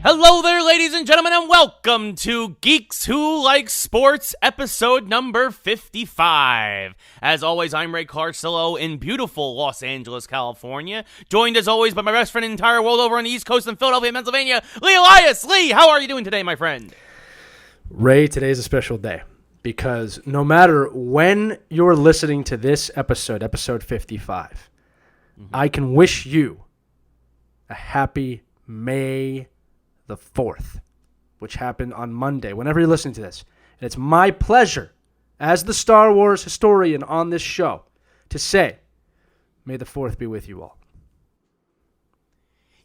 Hello there, ladies and gentlemen, and welcome to Geeks Who Like Sports, episode number 55. As always, I'm Ray Carcillo in beautiful Los Angeles, California, joined as always by my best friend in the entire world over on the East Coast in Philadelphia, Pennsylvania, Lee Elias. Lee, how are you doing today, my friend? Ray, today's a special day because no matter when you're listening to this episode 55, I can wish you a happy May the 4th, which happened on Monday, whenever you're listening to this. And it's my pleasure, as the Star Wars historian on this show, to say, may the 4th be with you all.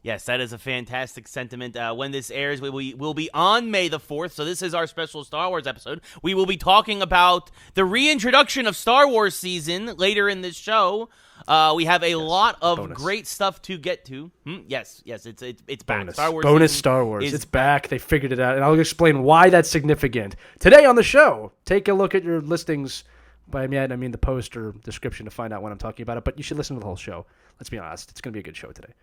Yes, that is a fantastic sentiment. When this airs, we will be on May the 4th, so this is our special Star Wars episode. We will be talking about the reintroduction of Star Wars season later in this show. We have a lot of great stuff to get to. Yes, it's back. Star Wars bonus Star Wars. It's back. They figured it out, and I'll explain why that's significant. Today on the show, take a look at your listings. By that, I mean the post or description to find out when I'm talking about it, but you should listen to the whole show. Let's be honest. It's going to be a good show today.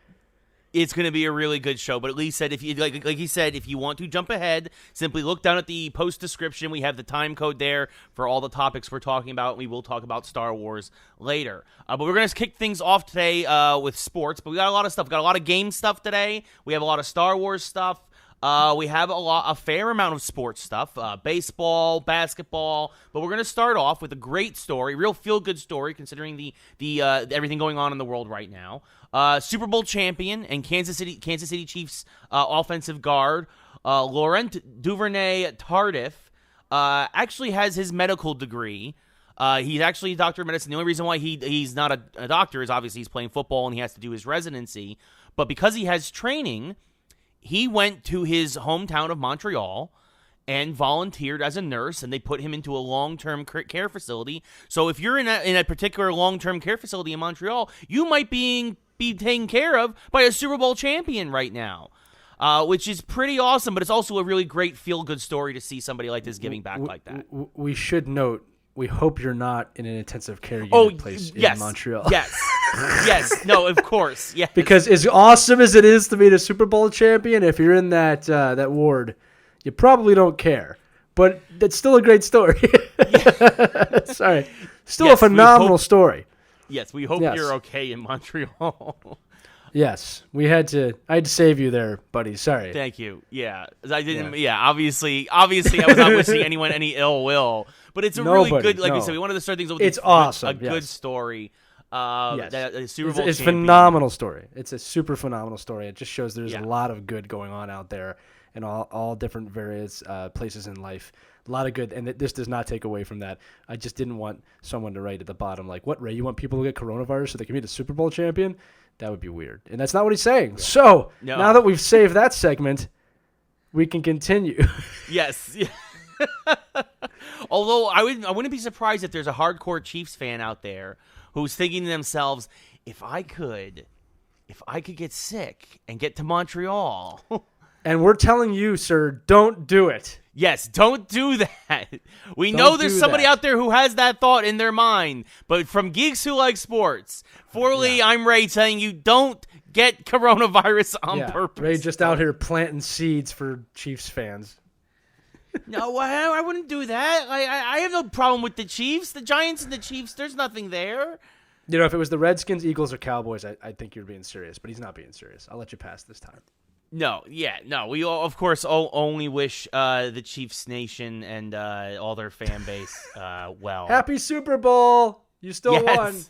It's going to be a really good show, but at least said if you like he said, if you want to jump ahead, simply look down at the post description. We have the time code there for all the topics we're talking about. We will talk about Star Wars later, but we're going to kick things off today with sports. But we got a lot of stuff. We got a lot of game stuff today. We have a lot of Star Wars stuff. We have a fair amount of sports stuff, baseball, basketball, but we're going to start off with a great story, real feel-good story considering the everything going on in the world right now. Super Bowl champion and Kansas City Chiefs offensive guard Laurent Duvernay-Tardif actually has his medical degree. He's actually a doctor of medicine. The only reason why he's not a doctor is obviously he's playing football and he has to do his residency, but because he has training, he went to his hometown of Montreal and volunteered as a nurse, and they put him into a long-term care facility. So if you're in a particular long-term care facility in Montreal, you might be taken care of by a Super Bowl champion right now, which is pretty awesome, but it's also a really great feel-good story to see somebody like this giving back like that. We should note, we hope you're not in an intensive care unit place in Montreal. Yes, no, of course, yes. Because as awesome as it is to be a Super Bowl champion, if you're in that ward, you probably don't care. But it's still a great story. Sorry. Still a phenomenal story. Yes, we hope you're okay in Montreal. Yes, I had to save you there, buddy. Sorry. Thank you. Yeah, I didn't. Yeah, obviously, I was not wishing anyone any ill will. But it's a really good, like we said, we wanted to start things with awesome. A good story. Yes. The Super Bowl it's a phenomenal story. It's a super phenomenal story. It just shows there's a lot of good going on out there in all different various places in life. A lot of good, and this does not take away from that. I just didn't want someone to write at the bottom like, "What, Ray? You want people to get coronavirus so they can be the Super Bowl champion?" That would be weird, and that's not what he's saying. Yeah. So now that we've saved that segment, we can continue. Yes. Although I wouldn't be surprised if there's a hardcore Chiefs fan out there who's thinking to themselves, if I could get sick and get to Montreal. And we're telling you, sir, don't do it. Yes, don't do that. We know there's somebody out there who has that thought in their mind. But from Geeks Who Like Sports, formerly I'm Ray telling you, don't get coronavirus on purpose. Ray just out here planting seeds for Chiefs fans. No, I wouldn't do that. I have no problem with the Chiefs. The Giants and the Chiefs, there's nothing there. You know, if it was the Redskins, Eagles, or Cowboys, I think you're being serious. But he's not being serious. I'll let you pass this time. No. We all, of course, only wish the Chiefs Nation and all their fan base well. Happy Super Bowl! You still won.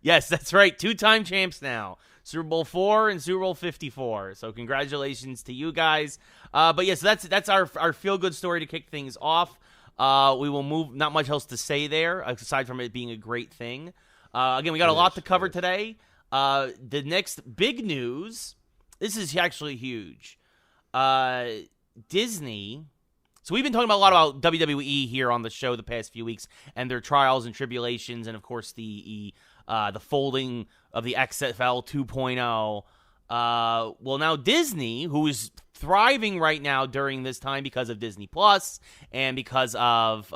Yes, that's right. 2-time champs now. Super Bowl 4 and Super Bowl 54. So congratulations to you guys. But yes, that's our feel-good story to kick things off. We will move. Not much else to say there, aside from it being a great thing. Again, we got a lot to cover today. The next big news, this is actually huge. Disney. So we've been talking a lot about WWE here on the show the past few weeks and their trials and tribulations, and of course the folding of the XFL 2.0. Well, now Disney, who is thriving right now during this time because of Disney Plus and because of,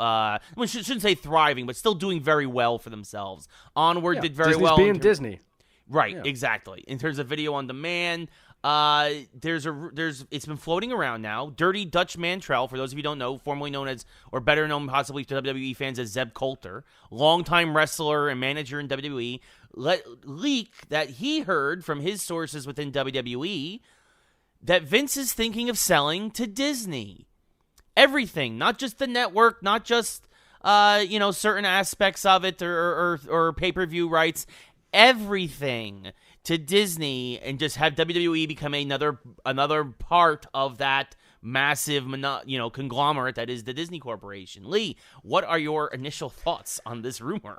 shouldn't say thriving, but still doing very well for themselves. Onward did very Disney's well. Being Disney. Right, Yeah. exactly. In terms of video on demand, it's been floating around now. Dirty Dutch Mantrell, for those of you who don't know, formerly known as, or better known possibly to WWE fans as Zeb Coulter, longtime wrestler and manager in WWE, leak that he heard from his sources within WWE that Vince is thinking of selling to Disney. Everything, not just the network, not just certain aspects of it or pay-per-view rights, everything to Disney, and just have WWE become another part of that massive conglomerate that is the Disney Corporation. Lee, what are your initial thoughts on this rumor?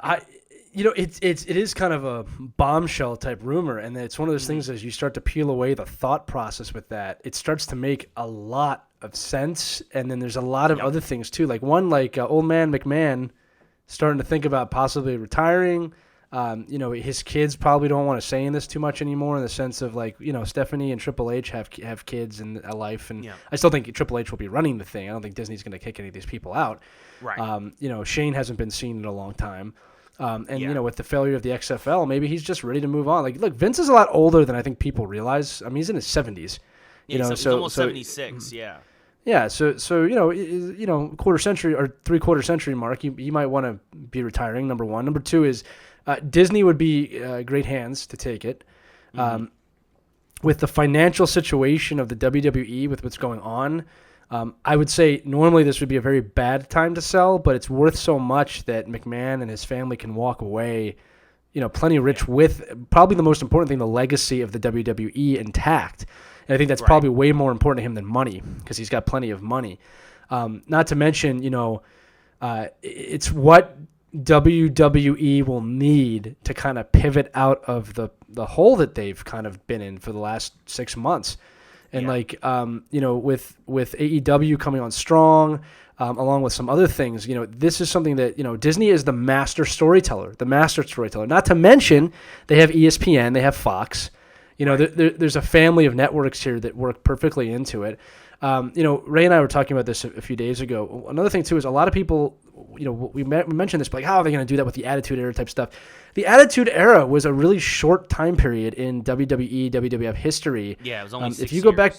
It is kind of a bombshell type rumor, and it's one of those things as you start to peel away the thought process with that, it starts to make a lot of sense, and then there's a lot of other things too, like old man McMahon starting to think about possibly retiring. His kids probably don't want to say this too much anymore, in the sense of Stephanie and Triple H have kids and a life, and I still think Triple H will be running the thing. I don't think Disney's going to kick any of these people out. Right. Shane hasn't been seen in a long time. With the failure of the XFL, maybe he's just ready to move on. Like, look, Vince is a lot older than I think people realize. I mean, he's in his 70s. He's almost 76. Yeah. Yeah. So quarter century or 3/4 century mark, you might want to be retiring. Number one. Number two is Disney would be great hands to take it. With the financial situation of the WWE, with what's going on, I would say normally this would be a very bad time to sell, but it's worth so much that McMahon and his family can walk away, plenty rich with probably the most important thing, the legacy of the WWE intact. And I think that's probably way more important to him than money, because he's got plenty of money. Not to mention, it's what WWE will need to kind of pivot out of the hole that they've kind of been in for the last 6 months. And with AEW coming on strong, along with some other things, this is something that, Disney is the master storyteller. Not to mention they have ESPN, they have Fox. There's a family of networks here that work perfectly into it. Ray and I were talking about this a few days ago. Another thing too is a lot of people, we mentioned this, but how are they going to do that with the Attitude Era type stuff? The Attitude Era was a really short time period in WWE, WWF history. Yeah, it was only 6 if you go years. back,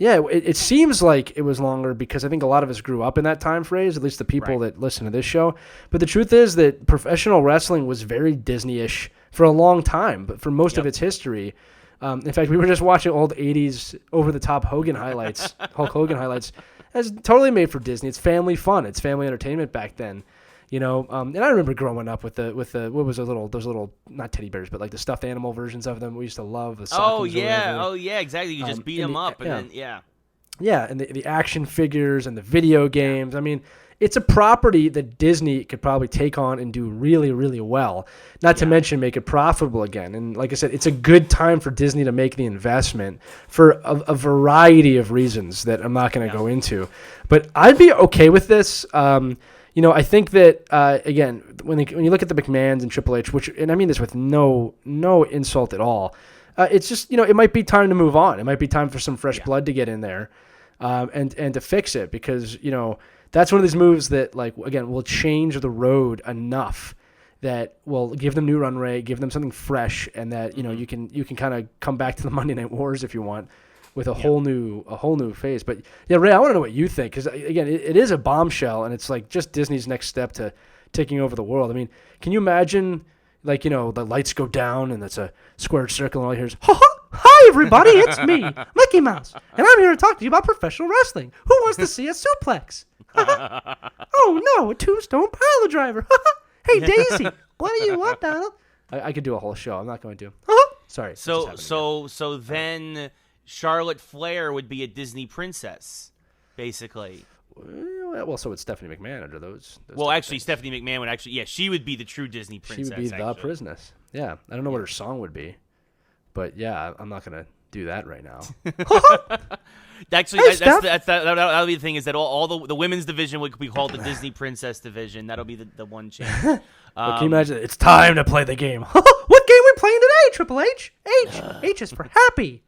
it seems like it was longer, because I think a lot of us grew up in that time phrase, at least the people that listen to this show. But the truth is that professional wrestling was very Disney-ish for a long time, but for most of its history. In fact, we were just watching old 80s over-the-top Hulk Hogan highlights. It's totally made for Disney. It's family fun. It's family entertainment back then. And I remember growing up with the what was those little not teddy bears, but like the stuffed animal versions of them. We used to love the Sockums exactly. You just beat them up, and and the action figures and the video games. I mean, it's a property that Disney could probably take on and do really, really well. Not to mention make it profitable again. And like I said, it's a good time for Disney to make the investment for a variety of reasons that I'm not going to go into. But I'd be okay with this. I think that again, when you look at the McMahons and Triple H, and I mean this with no insult at all, it's just it might be time to move on. It might be time for some fresh blood to get in there, and to fix it, because that's one of these moves that, like, again, will change the road enough that will give them new run rate, give them something fresh, and that you can kind of come back to the Monday Night Wars if you want, with a whole new phase. But yeah, Ray, I want to know what you think, because again, it is a bombshell, and it's like just Disney's next step to taking over the world. I mean, can you imagine, like, the lights go down and it's a squared circle and all you hear is, ha ha! Hi, everybody, it's me, Mickey Mouse, and I'm here to talk to you about professional wrestling. Who wants to see a suplex? Oh, no, a tombstone pile driver. Hey, Daisy, what do you want, Donald? I could do a whole show. I'm not going to. Sorry. So then Charlotte Flair would be a Disney princess, basically. Well, so would Stephanie McMahon under those well, actually, Stephanie McMahon would she would be the true Disney princess. She would be the princess. Yeah. I don't know what her song would be. But yeah, I'm not gonna do that right now. Actually, that'll be the thing, is that all the women's division would be called the Disney Princess division. That'll be the one change. Can you imagine? It's time to play the game. What game we playing today, Triple H? H is for happy.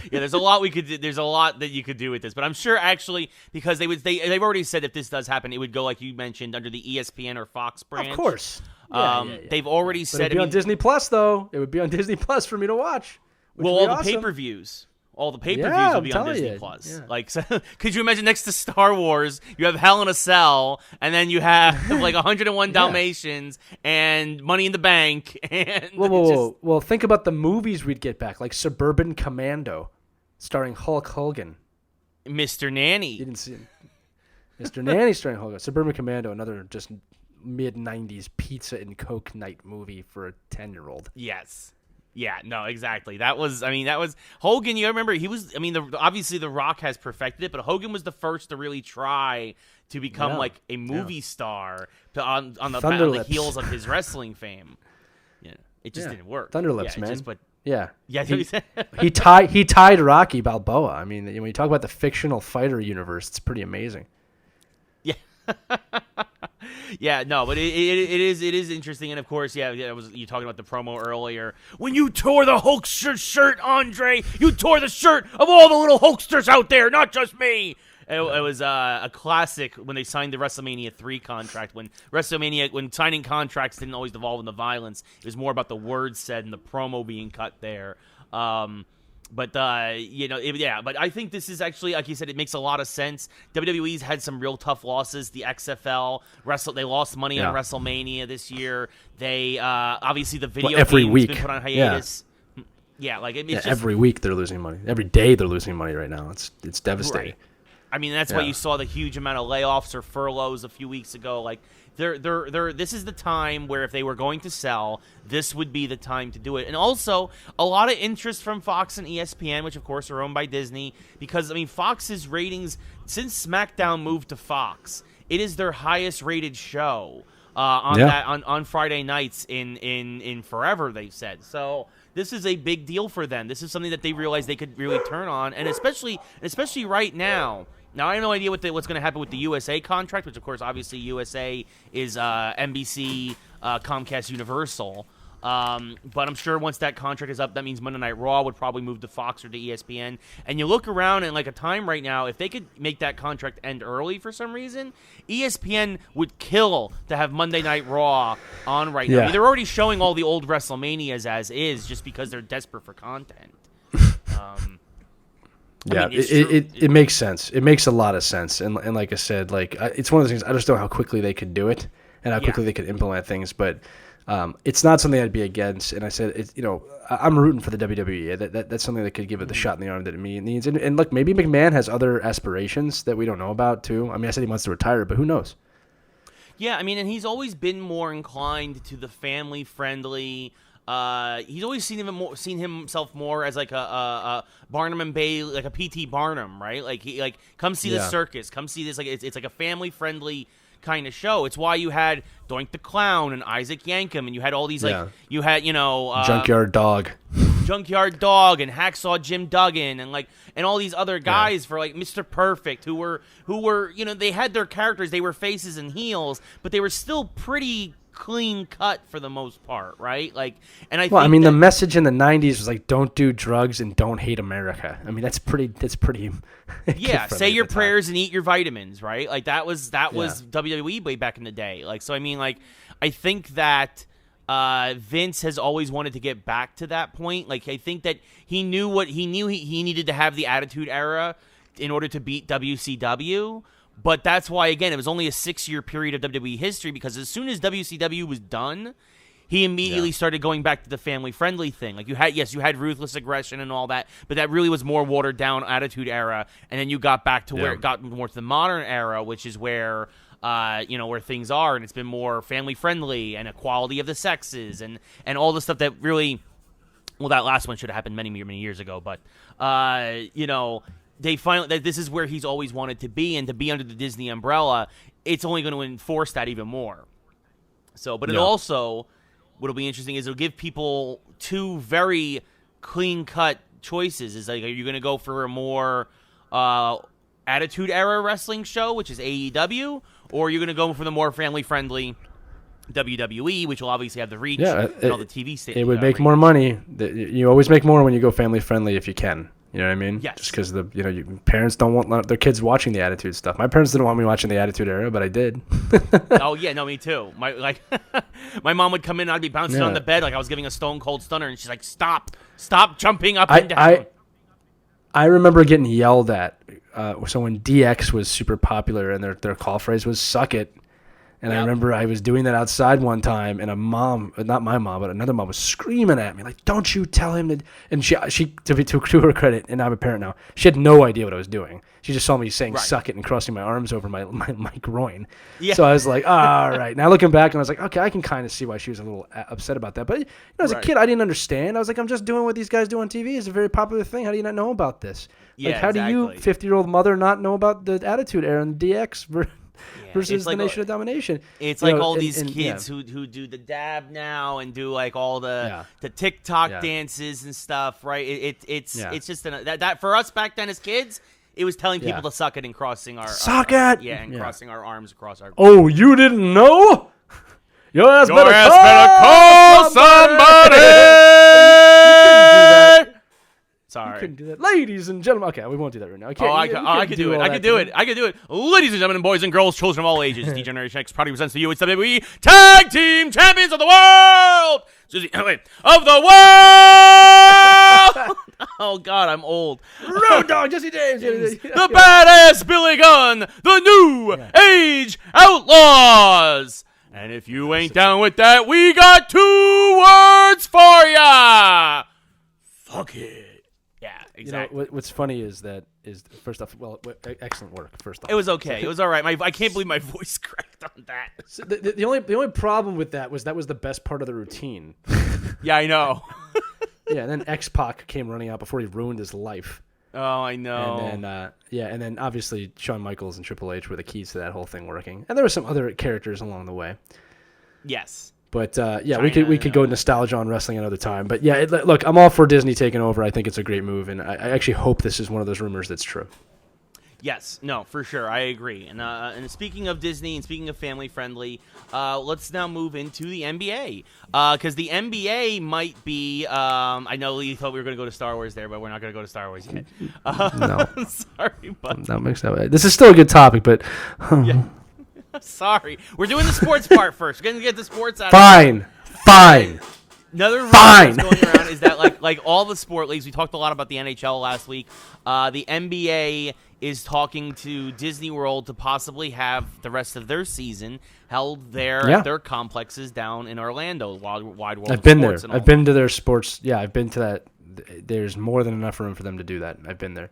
There's a lot we could do. There's a lot that you could do with this, but I'm sure actually, because they've already said if this does happen, it would go, like you mentioned, under the ESPN or Fox brand. Of course. They've already But said it'd be on Disney Plus, though. It would be on Disney Plus for me to watch. Well, all the pay-per-views. All the pay-per-views will be on Disney Plus. Yeah. Like, so, could you imagine next to Star Wars, you have Hell in a Cell, and then you have like 101 Dalmatians and Money in the Bank, and Well, think about the movies we'd get back, like Suburban Commando, starring Hulk Hogan. Mr. Nanny. You didn't see him. Mr. Nanny starring Hulk Hogan. Suburban Commando, another just mid-90s pizza and Coke night movie for a 10-year-old. Yes. Yeah, no, exactly. That was Hogan. You remember obviously The Rock has perfected it, but Hogan was the first to really try to become like a movie star on the heels of his wrestling fame. Yeah, it just didn't work. Thunderlips, man. Yeah. He tied Rocky Balboa. I mean, when you talk about the fictional fighter universe, it's pretty amazing. Yeah. Yeah, no, but it is interesting, and of course, you talking about the promo earlier. When you tore the Hulkster shirt, Andre, you tore the shirt of all the little Hulksters out there, not just me. It was a classic when they signed the WrestleMania 3 contract. When signing contracts didn't always devolve into violence, it was more about the words said and the promo being cut there. But I think this is actually, like you said, it makes a lot of sense. WWE's had some real tough losses. The XFL they lost money on WrestleMania this year. They obviously the video every game's week been put on hiatus. Yeah, just, every week they're losing money. Every day they're losing money right now. It's devastating. Right. I mean, that's why you saw the huge amount of layoffs or furloughs a few weeks ago. Like, this is the time where if they were going to sell, this would be the time to do it. And also, a lot of interest from Fox and ESPN, which, of course, are owned by Disney. Because, I mean, Fox's ratings, since SmackDown moved to Fox, it is their highest-rated show on Friday nights in forever, they've said. So this is a big deal for them. This is something that they realized they could really turn on. And especially right now. Now, I have no idea what's going to happen with the USA contract, which, of course, obviously USA is NBC, Comcast, Universal. But I'm sure once that contract is up, that means Monday Night Raw would probably move to Fox or to ESPN. And you look around and like a time right now, if they could make that contract end early for some reason, ESPN would kill to have Monday Night Raw on right now. I mean, they're already showing all the old WrestleManias as is just because they're desperate for content. It makes sense. It makes a lot of sense. And like I said, it's one of those things, I just don't know how quickly they could do it and how quickly they could implement things. But it's not something I'd be against. And I said, I'm rooting for the WWE. That's something that could give it the shot in the arm that it needs. And look, maybe McMahon has other aspirations that we don't know about too. I mean, I said he wants to retire, but who knows? Yeah, I mean, and he's always been more inclined to the family-friendly. He's always seen himself more as like a Barnum and Bailey, like a P.T. Barnum, right? Like come see the circus, come see this. Like it's like a family-friendly kind of show. It's why you had Doink the Clown and Isaac Yankem, and you had all these you had Junkyard Dog and Hacksaw Jim Duggan and all these other guys for like Mr. Perfect who were they had their characters, they were faces and heels, but they were still pretty clean cut for the most part, right? I mean, the message in the 90s was like, don't do drugs and don't hate America. I mean, that's pretty yeah, say your prayers and eat your vitamins, right? Like that was WWE way back in the day. I think that Vince has always wanted to get back to that point. I think that he knew he needed to have the Attitude Era in order to beat WCW. But that's why, again, it was only a 6-year period of WWE history, because as soon as WCW was done, he immediately started going back to the family-friendly thing. You had Ruthless Aggression and all that, but that really was more watered-down Attitude Era, and then you got back to where it got more to the modern era, which is where where things are, and it's been more family-friendly and equality of the sexes and all the stuff that really, well, that last one should have happened many, many years ago, but, they finally, this is where he's always wanted to be, and to be under the Disney umbrella, it's only going to enforce that even more. So, but it also, what'll be interesting is it'll give people two very clean-cut choices. Is are you going to go for a more Attitude Era wrestling show, which is AEW, or are you going to go for the more family-friendly WWE, which will obviously have the reach and all the TV stations? It would make more money. You always make more when you go family-friendly if you can. You know what I mean? Yes. Just because parents don't want their kids watching the Attitude stuff. My parents didn't want me watching the Attitude Era, but I did. Oh yeah, no, me too. My mom would come in, and I'd be bouncing on the bed like I was giving a stone cold stunner, and she's like, "Stop jumping up and down." I remember getting yelled at. So when DX was super popular, and their call phrase was "suck it," and I remember I was doing that outside one time, and a mom, not my mom, but another mom, was screaming at me like, "Don't you tell him that!" And she to her credit, and I'm a parent now, she had no idea what I was doing. She just saw me saying "suck it" and crossing my arms over my groin. Yeah. So I was like, all right. Now looking back, and I was like, okay, I can kind of see why she was a little upset about that. But as a kid, I didn't understand. I was like, I'm just doing what these guys do on TV. It's a very popular thing. How do you not know about this? How do you, 50-year-old mother, not know about the Attitude Era and DX versus the Nation of Domination? It's like all these kids who do the dab now and do like all the TikTok dances and stuff, right? It's just that for us back then as kids, it was telling people to suck it and crossing our crossing our arms across our. Oh, you didn't know? Your ass better call somebody. Sorry. You couldn't do that. Ladies and gentlemen. Okay, we won't do that right now. I could do it. I could do it. Ladies and gentlemen, boys and girls, children of all ages, D-Generation X proudly presents to you WWE Tag Team Champions of the World! Of the world! Oh, God, I'm old. Road Dogg, Jesse James. The Badass Billy Gunn, the New Age Outlaws. And if you ain't down with that, we got 2 words for ya. Fuck it. Yeah, exactly. What's funny is first off, excellent work. First off, it was okay. It was all right. I can't believe my voice cracked on that. So the only problem with that was the best part of the routine. Yeah, I know. Yeah, and then X-Pac came running out before he ruined his life. Oh, I know. And then and then obviously Shawn Michaels and Triple H were the keys to that whole thing working, and there were some other characters along the way. Yes. But we could go nostalgia on wrestling another time. But yeah, look, I'm all for Disney taking over. I think it's a great move, and I actually hope this is one of those rumors that's true. Yes, no, for sure, I agree. And speaking of Disney and speaking of family friendly, let's now move into the NBA because the NBA might be. I know you thought we were going to go to Star Wars there, but we're not going to go to Star Wars yet. No, sorry, but that makes that. This is still a good topic, but. Yeah. Sorry. We're doing the sports part first. We're going to get the sports out Fine. Another rumor that's going around is that like all the sport leagues, we talked a lot about the NHL last week. The NBA is talking to Disneyworld to possibly have the rest of their season held there at their complexes down in Orlando. Wide World I've been there. And I've been to their sports. Yeah, I've been to that. There's more than enough room for them to do that. I've been there.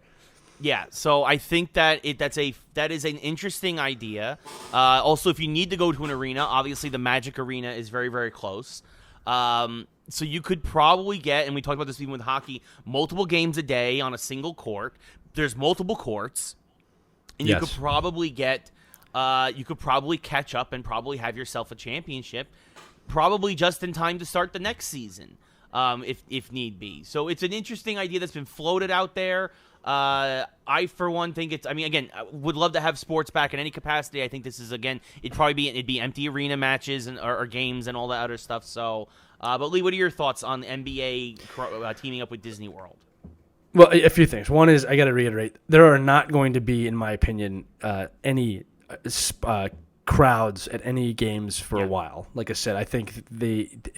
Yeah, so I think that that is an interesting idea. Also, if you need to go to an arena, obviously the Magic Arena is very, very close. So you could probably get, and we talked about this even with hockey, multiple games a day on a single court. There's multiple courts, and you could probably get, you could probably catch up and probably have yourself a championship, probably just in time to start the next season, if need be. So it's an interesting idea that's been floated out there. I, for one, think it's. I mean, again, I would love to have sports back in any capacity. I think this is it'd be empty arena matches or games and all that other stuff. So, but Lee, what are your thoughts on the NBA teaming up with Disney World? Well, a few things. One is I got to reiterate: there are not going to be, in my opinion, any crowds at any games for a while. Like I said, I think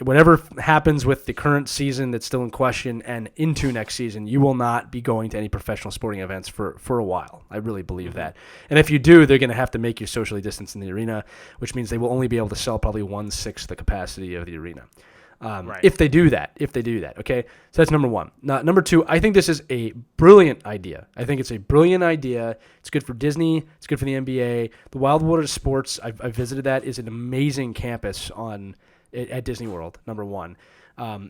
whatever happens with the current season that's still in question and into next season, you will not be going to any professional sporting events for a while. I really believe that. And if you do, they're going to have to make you socially distance in the arena, which means they will only be able to sell probably 1/6 the capacity of the arena. If they do that, okay? So that's number one. Now, number two, I think this is a brilliant idea. I think it's a brilliant idea. It's good for Disney. It's good for the NBA. The Wild Water Sports, I've visited that, is an amazing campus at Disney World, number one.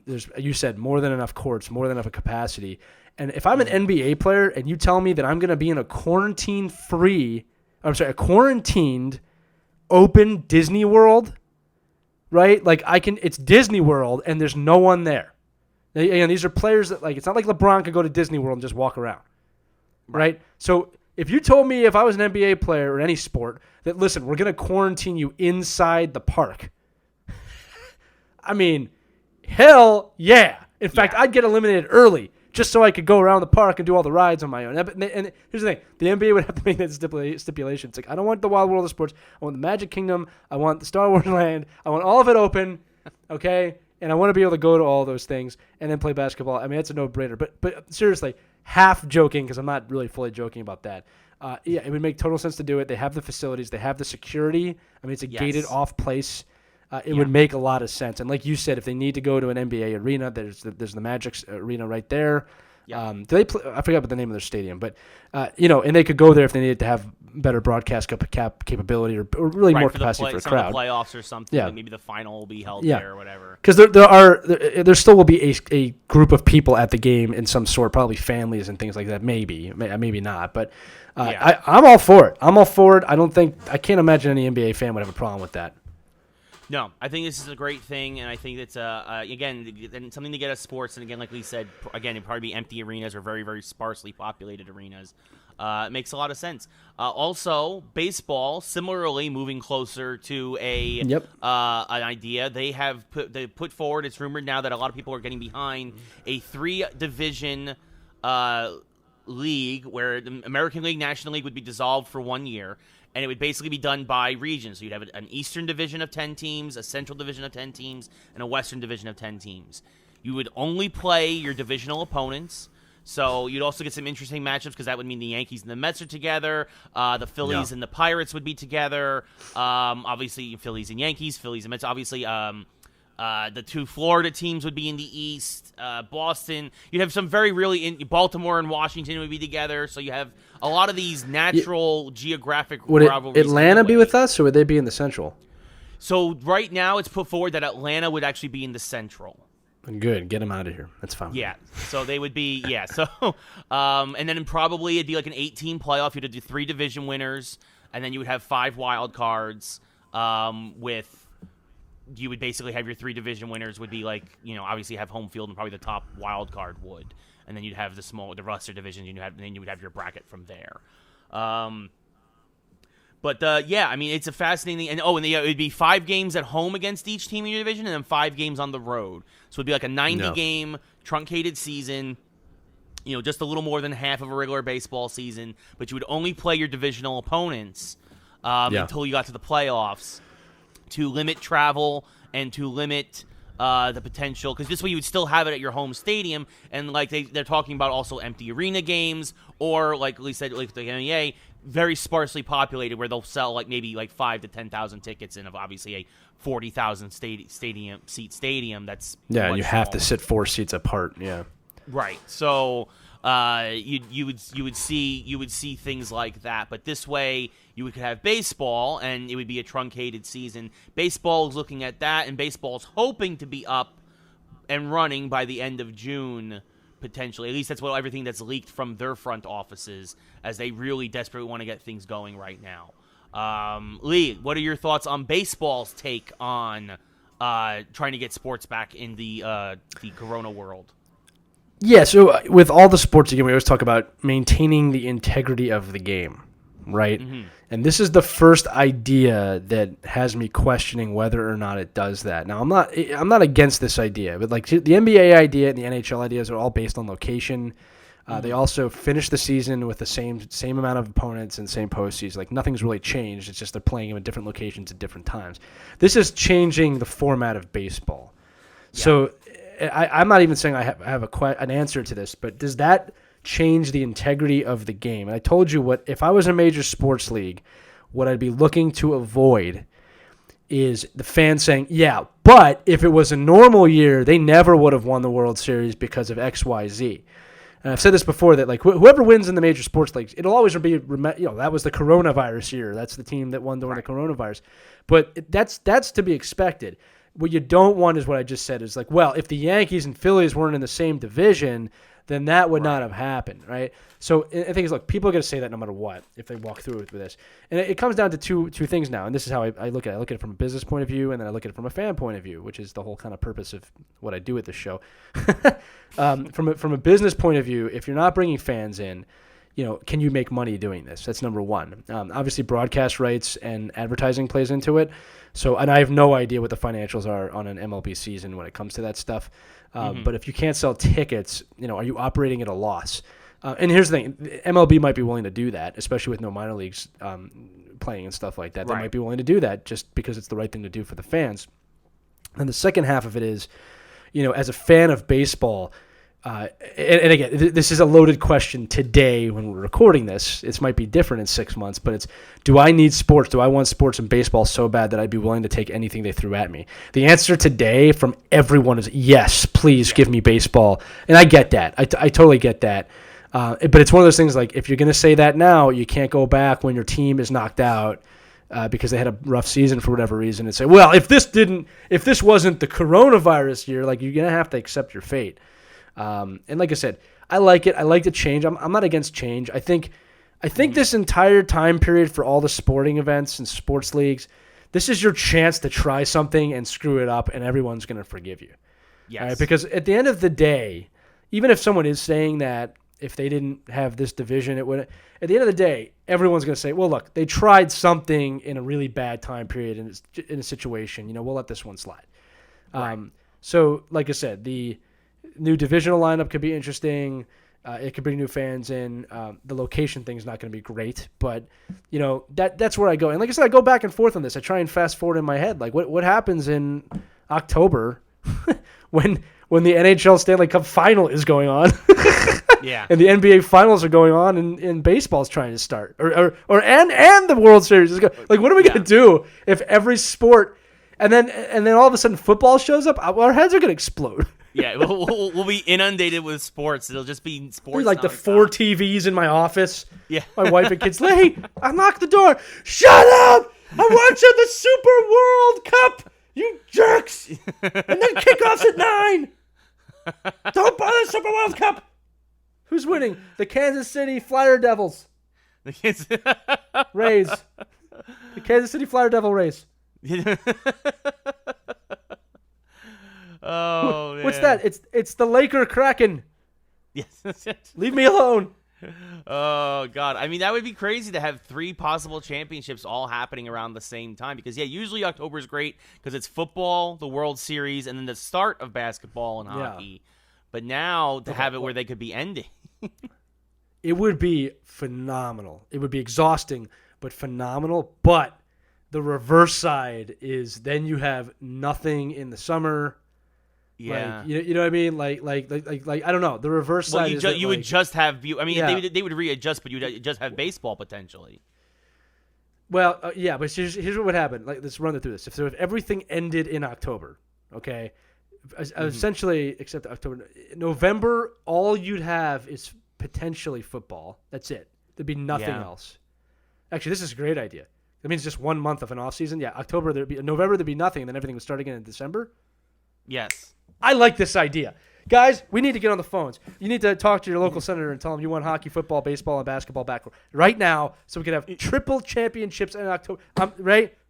There's, you said, more than enough courts, more than enough capacity. And if I'm an NBA player and you tell me that I'm going to be in a quarantined open Disney World, right? Like it's Disney World and there's no one there. And these are players that it's not like LeBron could go to Disney World and just walk around, right? So if you told me if I was an NBA player or any sport that, listen, we're going to quarantine you inside the park, I mean, hell yeah. In fact, I'd get eliminated early just so I could go around the park and do all the rides on my own. And here's the thing. The NBA would have to make that stipulation. It's like, I don't want the wild world of sports. I want the Magic Kingdom. I want the Star Wars land. I want all of it open, okay? And I want to be able to go to all those things and then play basketball. I mean, it's a no-brainer. But seriously, half joking, because I'm not really fully joking about that. Yeah, it would make total sense to do it. They have the facilities. They have the security. I mean, it's a gated off place. It would make a lot of sense. And like you said, if they need to go to an NBA arena, there's the Magic's arena right there. Yeah. Do they play? I forgot what the name of their stadium, but and they could go there if they needed to have better broadcast capability or really more capacity for a crowd. Some playoffs or something. Yeah. Like maybe the final will be held there or whatever. Because there still will be a group of people at the game in some sort, probably families and things like that. Maybe not, but I'm all for it. I can't imagine any NBA fan would have a problem with that. No, I think this is a great thing, and I think it's again something to get us sports. And again, like we said, again, it'd probably be empty arenas or very, very sparsely populated arenas. It makes a lot of sense. Also, baseball, similarly moving closer to an idea. They have put forward. It's rumored now that a lot of people are getting behind a 3-division league where the American League, National League would be dissolved for 1 year. And it would basically be done by region. So you'd have an Eastern division of 10 teams, a Central division of 10 teams, and a Western division of 10 teams. You would only play your divisional opponents. So you'd also get some interesting matchups because that would mean the Yankees and the Mets are together. The Phillies and the Pirates would be together. Obviously, Phillies and Yankees, Phillies and Mets. Obviously, the 2 Florida teams would be in the East. Boston. You'd have some Baltimore and Washington would be together. So you have a lot of these natural geographic rivalries. Would Atlanta be with us, or would they be in the Central? So right now it's put forward that Atlanta would actually be in the Central. Good. Get them out of here. That's fine. Yeah. So they would be, So, and then probably it'd be like an 8-team playoff. You'd do 3 division winners, and then you would have 5 wild cards you would basically have your 3 division winners would be like, obviously have home field and probably the top wild card would. And then you'd have the roster divisions, and then you would have your bracket from there. I mean, it's a fascinating thing. And it would be 5 games at home against each team in your division, and then 5 games on the road. So it'd be like a 90-game truncated season. Just a little more than half of a regular baseball season. But you would only play your divisional opponents until you got to the playoffs, to limit travel and to limit the potential, because this way you would still have it at your home stadium, and like they're talking about also empty arena games, or like we said, like the NBA, very sparsely populated where they'll sell like maybe like 5,000 to 10,000 tickets in of obviously a 40,000 seat stadium. That's and you have to sit 4 seats apart. Yeah, right. So you would see things like that, but this way you could have baseball, and it would be a truncated season. Baseball is looking at that, and baseball's hoping to be up and running by the end of June, potentially. At least that's what everything that's leaked from their front offices, as they really desperately want to get things going right now. Lee, what are your thoughts on baseball's take on trying to get sports back in the Corona world? Yeah, so with all the sports, again, we always talk about maintaining the integrity of the game, right? Mm-hmm. And this is the first idea that has me questioning whether or not it does that. Now, I'm not against this idea, but like the NBA idea and the NHL ideas are all based on location. They also finish the season with the same amount of opponents and same postseason. Like nothing's really changed. It's just they're playing them in different locations at different times. This is changing the format of baseball. Yeah. So I'm not even saying I have an answer to this, but does that change the integrity of the game? And I told you if I was a major sports league, what I'd be looking to avoid is the fans saying, yeah, but if it was a normal year, they never would have won the World Series because of X, Y, Z. And I've said this before, that like whoever wins in the major sports leagues, it'll always be, that was the coronavirus year. That's the team that won during the coronavirus. But that's to be expected. What you don't want is what I just said, is like, well, if the Yankees and Phillies weren't in the same division, then that would not have happened, right? So I think look, people are going to say that no matter what if they walk through with this. And it comes down to two things now, and this is how I look at it. I look at it from a business point of view, and then I look at it from a fan point of view, which is the whole kind of purpose of what I do with this show. From a business point of view, if you're not bringing fans in, can you make money doing this? That's number one. Obviously, broadcast rights and advertising plays into it. So, and I have no idea what the financials are on an MLB season when it comes to that stuff. But if you can't sell tickets, are you operating at a loss? And here's the thing: MLB might be willing to do that, especially with no minor leagues playing and stuff like that. They might be willing to do that just because it's the right thing to do for the fans. And the second half of it is, as a fan of baseball, and again, this is a loaded question today when we're recording this. It might be different in 6 months, but it's, do I need sports? Do I want sports and baseball so bad that I'd be willing to take anything they threw at me? The answer today from everyone is yes, please give me baseball. And I get that. I totally get that. But it's one of those things like, if you're going to say that now, you can't go back when your team is knocked out because they had a rough season for whatever reason and say, well, if this wasn't the coronavirus year, like, you're going to have to accept your fate. And like I said, I like it. I like the change. I'm not against change. I think this entire time period for all the sporting events and sports leagues, this is your chance to try something and screw it up, and everyone's going to forgive you. Yes. All right? Because at the end of the day, even if someone is saying that if they didn't have this division, it would. At the end of the day, everyone's going to say, well, look, they tried something in a really bad time period in a situation. We'll let this one slide. Right. So, like I said, the new divisional lineup could be interesting. It could bring new fans in. The location thing is not going to be great, but that's where I go. And like I said, I go back and forth on this. I try and fast forward in my head, like what happens in October when the NHL Stanley Cup final is going on. Yeah. And the NBA finals are going on, and baseball's trying to start, or the World Series is going. Like, what are we going to do if every sport, and then all of a sudden football shows up? Our heads are going to explode. Yeah, we'll be inundated with sports. It'll just be sports. Like the 4 TVs in my office. Yeah. My wife and kids, Lee, unlock the door. Shut up! I'm watching the Super World Cup, you jerks! And then kickoffs at 9. Don't bother Super World Cup. Who's winning? The Kansas City Flyer Devils. Rays. The Kansas City Flyer Devil Rays. Oh, man. What's that? It's the Laker Kraken. Yes. Leave me alone. Oh, God. I mean, that would be crazy to have 3 possible championships all happening around the same time. Because, usually October is great because it's football, the World Series, and then the start of basketball and hockey. Yeah. But now to have it where they could be ending. It would be phenomenal. It would be exhausting, but phenomenal. But the reverse side is then you have nothing in the summer. Yeah, you know what I mean. Like I don't know. The reverse side is you would just have. I mean, they would readjust, but you would just have baseball potentially. Well, but here's what would happen. Like, let's run through this. If everything ended in October, okay, essentially except October, November, all you'd have is potentially football. That's it. There'd be nothing else. Actually, this is a great idea. That means just 1 month of an off season. Yeah, November there'd be nothing, and then everything would start again in December. Yes. I like this idea. Guys, we need to get on the phones. You need to talk to your local senator and tell him you want hockey, football, baseball, and basketball back right now so we can have triple championships in October.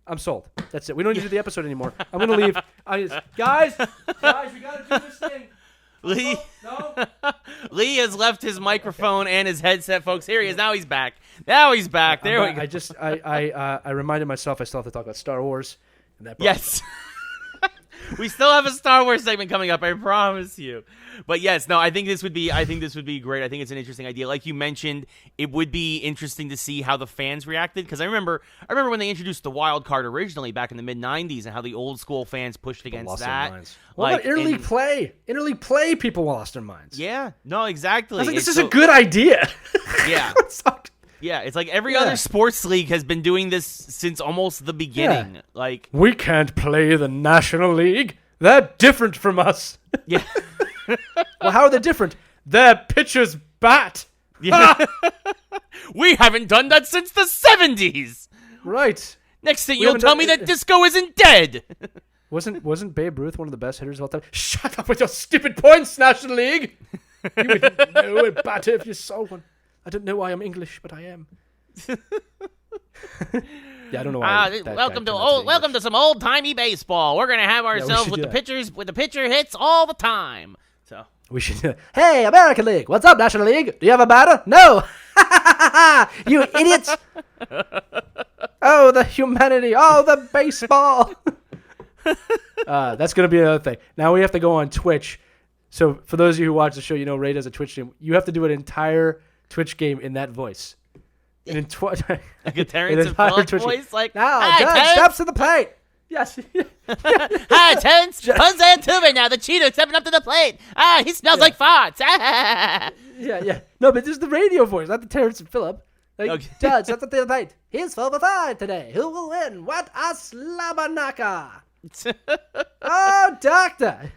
I'm sold. That's it. We don't need to do the episode anymore. I'm going to leave. Guys, we got to do this thing. Lee, no? Lee has left his microphone and his headset, folks. Here he is. Now he's back. There we go. I reminded myself I still have to talk about Star Wars. And that yes. We still have a Star Wars segment coming up, I promise you. But yes, no, I think this would be great. I think it's an interesting idea. Like you mentioned, it would be interesting to see how the fans reacted, because I remember when they introduced the wild card originally back in the mid-90s and how the old school fans pushed against that. What about interleague play? Interleague play, people lost their minds. Yeah, no, exactly. I was like, this is a good idea. Yeah. Yeah, it's like every other sports league has been doing this since almost the beginning. Yeah. Like, we can't play the National League. They're different from us. Yeah. Well, how are they different? Their pitchers bat. Yeah. We haven't done that since the 70s. Right. Next thing you'll tell me that disco isn't dead. Wasn't Babe Ruth one of the best hitters of all time? Shut up with your stupid points, National League. You wouldn't know a batter if you saw one. I don't know why I'm English, but I am. Yeah, I don't know why. Welcome to some old timey baseball. We're gonna have ourselves with the pitcher hits all the time. So we should. Hey, American League, what's up, National League? Do you have a batter? No. You idiots! Oh, the humanity! Oh, the baseball! That's gonna be another thing. Now we have to go on Twitch. So for those of you who watch the show, you know Ray does a Twitch stream. You have to do an entire Twitch game in that voice. Like a Terrence and Phillip voice, like, now, hi, Judge, Terrence. steps to the plate. Yes. Hi, Terrence. Pun's Altuve now. The cheater stepping up to the plate. He smells like farts. Yeah. No, but this is the radio voice, not the Terrence and Phillip. Like, Okay. Judge, step to the plate. Here's 4-5 today. Who will win? What a slabanaka. Oh, doctor.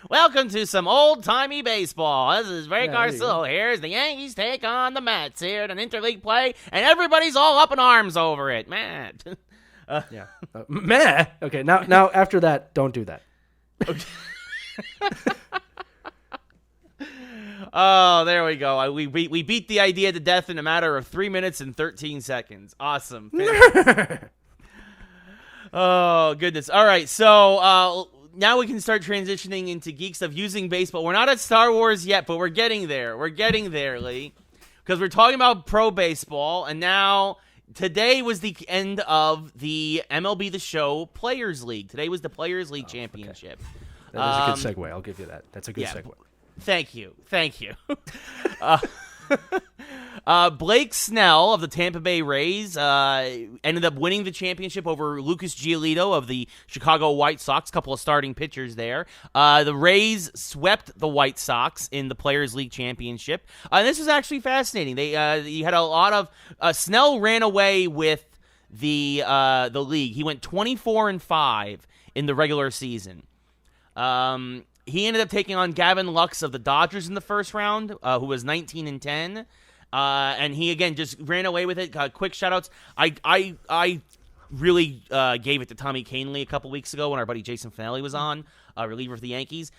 Welcome to some old-timey baseball. This is Ray Yeah, there you Garceau here as the Yankees take on the Mets here at an interleague play, and everybody's all up in arms over it. Man. Yeah. Meh. Okay, now after that, don't do that. Okay. Oh, there we go. We beat the idea to death in a matter of 3 minutes and 13 seconds. Awesome. Oh, goodness. All right, so now we can start transitioning into geek stuff using baseball. We're not at Star Wars yet, but we're getting there. We're getting there, Lee. Because we're talking about pro baseball, and now today was the end of the MLB The Show Players League. Today was the Players League Championship. Okay. That is a good segue. I'll give you that. That's a good segue. Thank you. Blake Snell of the Tampa Bay Rays ended up winning the championship over Lucas Giolito of the Chicago White Sox, a couple of starting pitchers there. The Rays swept the White Sox in the Players League Championship. And this was actually fascinating. You had a lot of Snell ran away with the league. He went 24-5 in the regular season. He ended up taking on Gavin Lux of the Dodgers in the first round, who was 19-10. And he, again, just ran away with it. Quick shout-outs. I really gave it to Tommy Canely a couple weeks ago when our buddy Jason Finelli was on, reliever for the Yankees.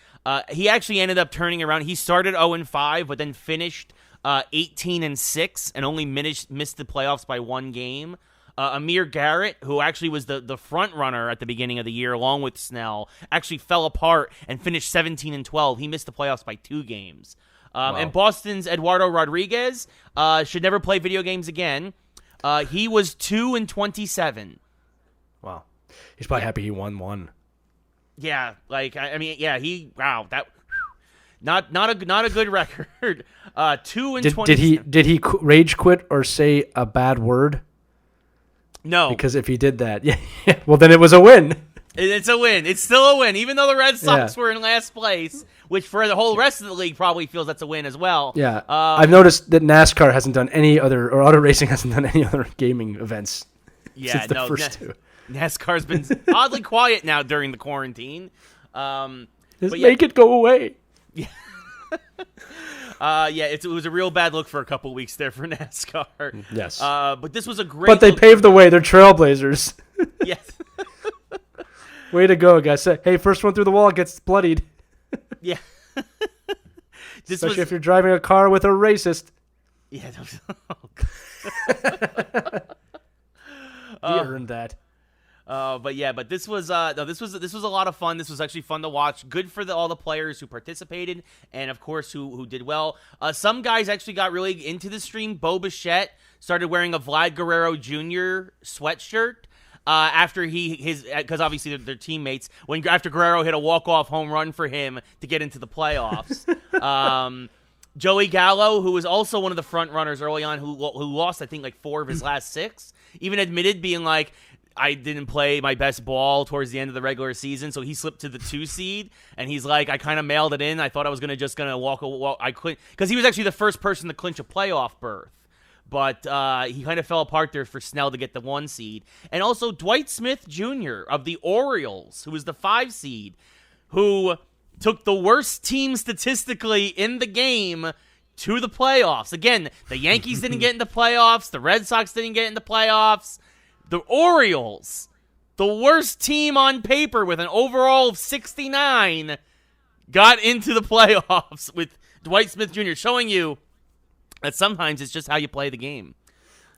He actually ended up turning around. He started 0-5, but then finished 18-6 and only missed the playoffs by one game. Amir Garrett, who actually was the front runner at the beginning of the year, along with Snell, actually fell apart and finished 17-12. He missed the playoffs by 2 games. Wow. And Boston's Eduardo Rodriguez should never play video games again. He was 2-27. Wow. He's probably happy he won one. Yeah, that not a good record. 2-27. Did he rage quit or say a bad word? No. Because if he did that, yeah, well, then it was a win. It's a win. It's still a win, even though the Red Sox were in last place, which for the whole rest of the league probably feels that's a win as well. Yeah. I've noticed that NASCAR hasn't done any other, or auto racing hasn't done any other gaming events since the first two. NASCAR's been oddly quiet now during the quarantine. Make it go away. Yeah. It was a real bad look for a couple weeks there for NASCAR. Yes. But this was a great. But they paved the way. They're trailblazers. Yes. Way to go, guys. Hey, first one through the wall gets bloodied. Yeah. Especially if you're driving a car with a racist. Yeah. You earned that. But this was this was a lot of fun. This was actually fun to watch. Good for all the players who participated, and of course who did well. Some guys actually got really into the stream. Bo Bichette started wearing a Vlad Guerrero Jr. sweatshirt after because obviously they're teammates. After Guerrero hit a walk-off home run for him to get into the playoffs. Joey Gallo, who was also one of the front runners early on, who lost I think like 4 of his last 6, even admitted being like, I didn't play my best ball towards the end of the regular season, so he slipped to the 2 seed, and he's like, I kind of mailed it in. I thought I was gonna walk. I couldn't, because he was actually the first person to clinch a playoff berth, but he kind of fell apart there for Snell to get the 1 seed. And also Dwight Smith Jr. of the Orioles, who was the 5 seed, who took the worst team statistically in the game to the playoffs. Again, the Yankees didn't get into playoffs. The Red Sox didn't get into playoffs. The Orioles, the worst team on paper with an overall of 69, got into the playoffs with Dwight Smith Jr., showing you that sometimes it's just how you play the game.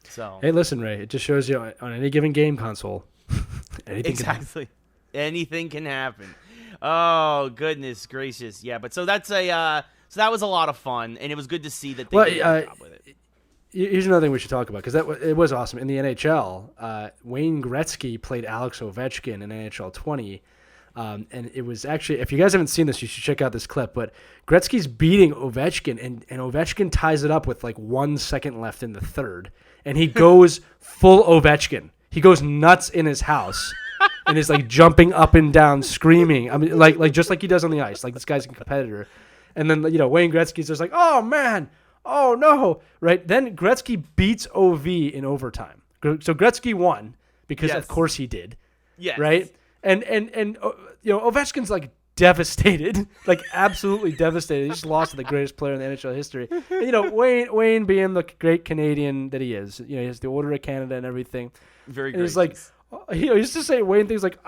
So, hey, listen, Ray, it just shows you on any given game console, anything can happen. Oh, goodness gracious. Yeah, but so that was a lot of fun, and it was good to see that they did a good job with it. here's another thing we should talk about because it was awesome. In the NHL, Wayne Gretzky played Alex Ovechkin in NHL 20. And it was actually, if you guys haven't seen this, you should check out this clip. But Gretzky's beating Ovechkin, and Ovechkin ties it up with like 1 second left in the third. And he goes full Ovechkin. He goes nuts in his house and is like jumping up and down, screaming. I mean, like just like he does on the ice. Like this guy's a competitor. And then, Wayne Gretzky's just like, oh, man. Oh, no. Right? Then Gretzky beats OV in overtime. So Gretzky won because, of course, he did. Yes. Right? And Ovechkin's like devastated, like absolutely devastated. He just lost to the greatest player in the NHL history. And, Wayne being the great Canadian that he is, he has the Order of Canada and everything. Very great. And he's like, he used to say Wayne things like,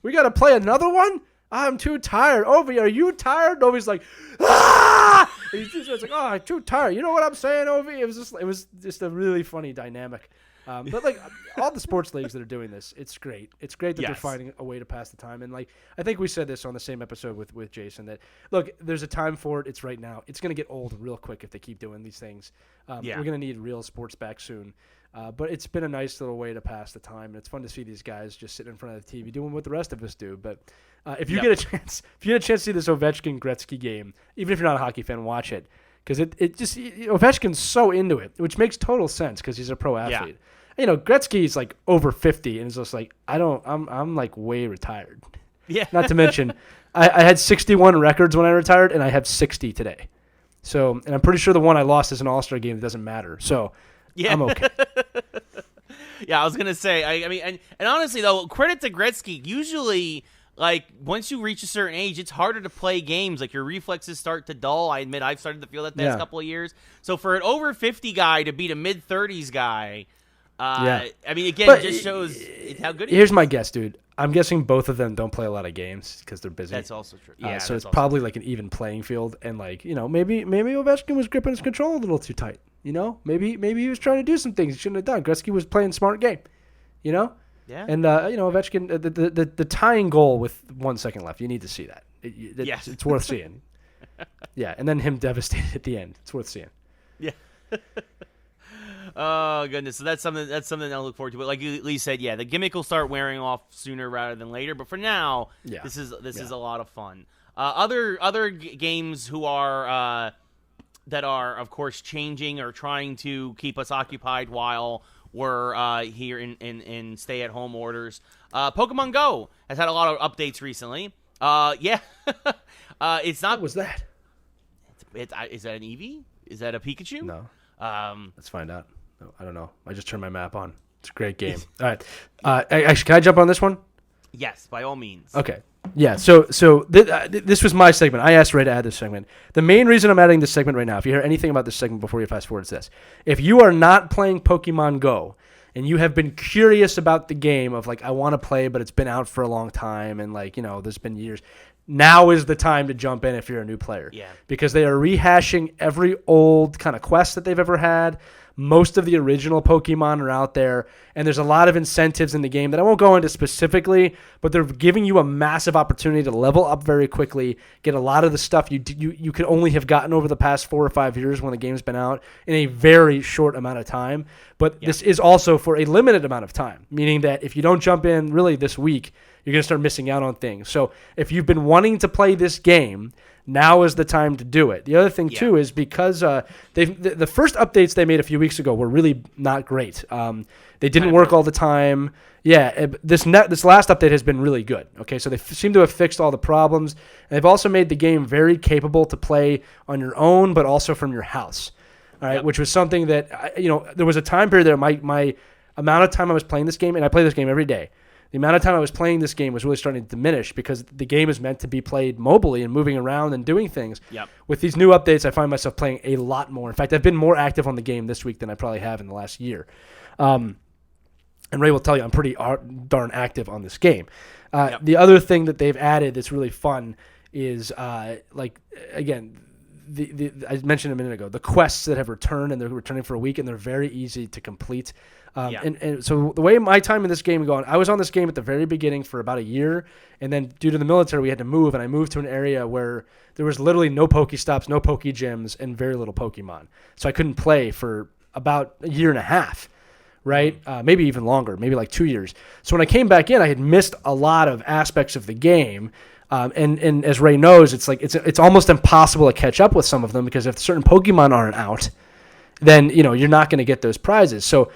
we got to play another one? I'm too tired. Ovi, are you tired? Ovi's like, ah! And he's just like, I'm too tired. You know what I'm saying, Ovi? It was just a really funny dynamic. But like all the sports leagues that are doing this, it's great. It's great that they're finding a way to pass the time. And like I think we said this on the same episode with Jason that look, there's a time for it. It's right now. It's going to get old real quick if they keep doing these things. We're going to need real sports back soon. But it's been a nice little way to pass the time, and it's fun to see these guys just sitting in front of the TV doing what the rest of us do. But if you get a chance, to see this Ovechkin Gretzky game, even if you're not a hockey fan, watch it because it just Ovechkin's so into it, which makes total sense because he's a pro athlete. Yeah. Gretzky's like over 50 and is just like, I'm like way retired. Yeah. Not to mention, I had 61 records when I retired, and I have 60 today. So, and I'm pretty sure the one I lost is an All-Star game that doesn't matter. So, I'm okay. Yeah, I was gonna say. I mean, and honestly though, credit to Gretzky. Usually, like once you reach a certain age, it's harder to play games. Like your reflexes start to dull. I admit I've started to feel that the past couple of years. So for an over 50 guy to beat a mid 30s guy. I mean, again, it just shows how good he is. Here's my guess, dude. I'm guessing both of them don't play a lot of games because they're busy. That's also true. Yeah, so it's probably like an even playing field, and like maybe Ovechkin was gripping his control a little too tight. Maybe he was trying to do some things he shouldn't have done. Gretzky was playing smart game. Yeah. And Ovechkin, the tying goal with 1 second left. You need to see that. It's worth seeing. Yeah, and then him devastated at the end. It's worth seeing. Yeah. Oh goodness, so that's something I'll look forward to. But like Lee said, the gimmick will start wearing off sooner rather than later. But for now, this is a lot of fun. Other games who are that are of course changing or trying to keep us occupied while we're here in stay-at-home orders. Pokemon Go has had a lot of updates recently. It's not. What was that? Is that an Eevee? Is that a Pikachu? No. Let's find out. No, I don't know. I just turned my map on. It's a great game. All right. Actually, can I jump on this one? Yes, by all means. Okay. Yeah. So this was my segment. I asked Ray to add this segment. The main reason I'm adding this segment right now, if you hear anything about this segment before you fast forward, it's this. If you are not playing Pokemon Go and you have been curious about the game of like, I want to play, but it's been out for a long time and like, there's been years. Now is the time to jump in if you're a new player. Yeah. Because they are rehashing every old kind of quest that they've ever had. Most of the original Pokemon are out there, and there's a lot of incentives in the game that I won't go into specifically, but they're giving you a massive opportunity to level up very quickly, get a lot of the stuff you could only have gotten over the past 4 or 5 years when the game's been out in a very short amount of time. But this is also for a limited amount of time, meaning that if you don't jump in really this week, you're going to start missing out on things. So if you've been wanting to play this game, now is the time to do it. The other thing, too, is because the first updates they made a few weeks ago were really not great. They didn't work all the time. Yeah, this last update has been really good. Okay, so they seem to have fixed all the problems. And they've also made the game very capable to play on your own, but also from your house. All right, which was something that, there was a time period there, my amount of time I was playing this game, and I play this game every day. The amount of time I was playing this game was really starting to diminish because the game is meant to be played mobily and moving around and doing things. Yep. With these new updates, I find myself playing a lot more. In fact, I've been more active on the game this week than I probably have in the last year. And Ray will tell you I'm pretty darn active on this game. The other thing that they've added that's really fun is, again, I mentioned a minute ago, the quests that have returned, and they're returning for a week, and they're very easy to complete. And so the way my time in this game going, I was on this game at the very beginning for about a year, and then due to the military, we had to move, and I moved to an area where there was literally no Pokestops, no Pokegyms, and very little Pokemon. So I couldn't play for about a year and a half, right? Maybe even longer, maybe like 2 years. So when I came back in, I had missed a lot of aspects of the game. And as Ray knows, it's like it's almost impossible to catch up with some of them because if certain Pokemon aren't out, then you're not going to get those prizes. So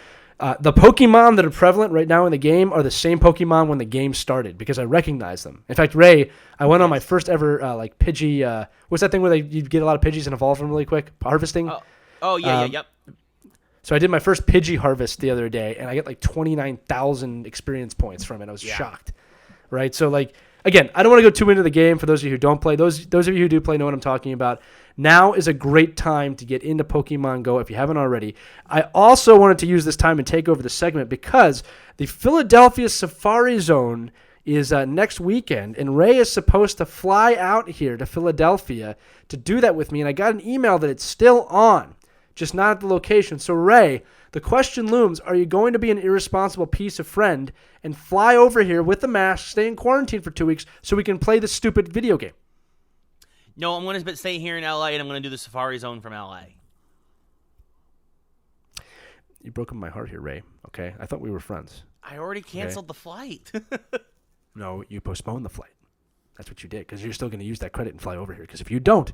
the Pokemon that are prevalent right now in the game are the same Pokemon when the game started because I recognize them. In fact, Ray, I went on my first ever Pidgey. What's that thing where you get a lot of Pidgeys and evolve them really quick? Harvesting. Yep. So I did my first Pidgey harvest the other day, and I get like 29,000 experience points from it. I was shocked, right? So again, I don't want to go too into the game for those of you who don't play. Those of you who do play know what I'm talking about. Now is a great time to get into Pokemon Go if you haven't already. I also wanted to use this time and take over the segment because the Philadelphia Safari Zone is next weekend, and Ray is supposed to fly out here to Philadelphia to do that with me, and I got an email that it's still on, just not at the location. So, Ray, the question looms, are you going to be an irresponsible piece of friend and fly over here with a mask, stay in quarantine for 2 weeks so we can play this stupid video game? No, I'm going to stay here in LA, and I'm going to do the Safari Zone from LA. You broke my heart here, Ray. Okay? I thought we were friends. I already canceled the flight. No, you postponed the flight. That's what you did because you're still going to use that credit and fly over here because if you don't,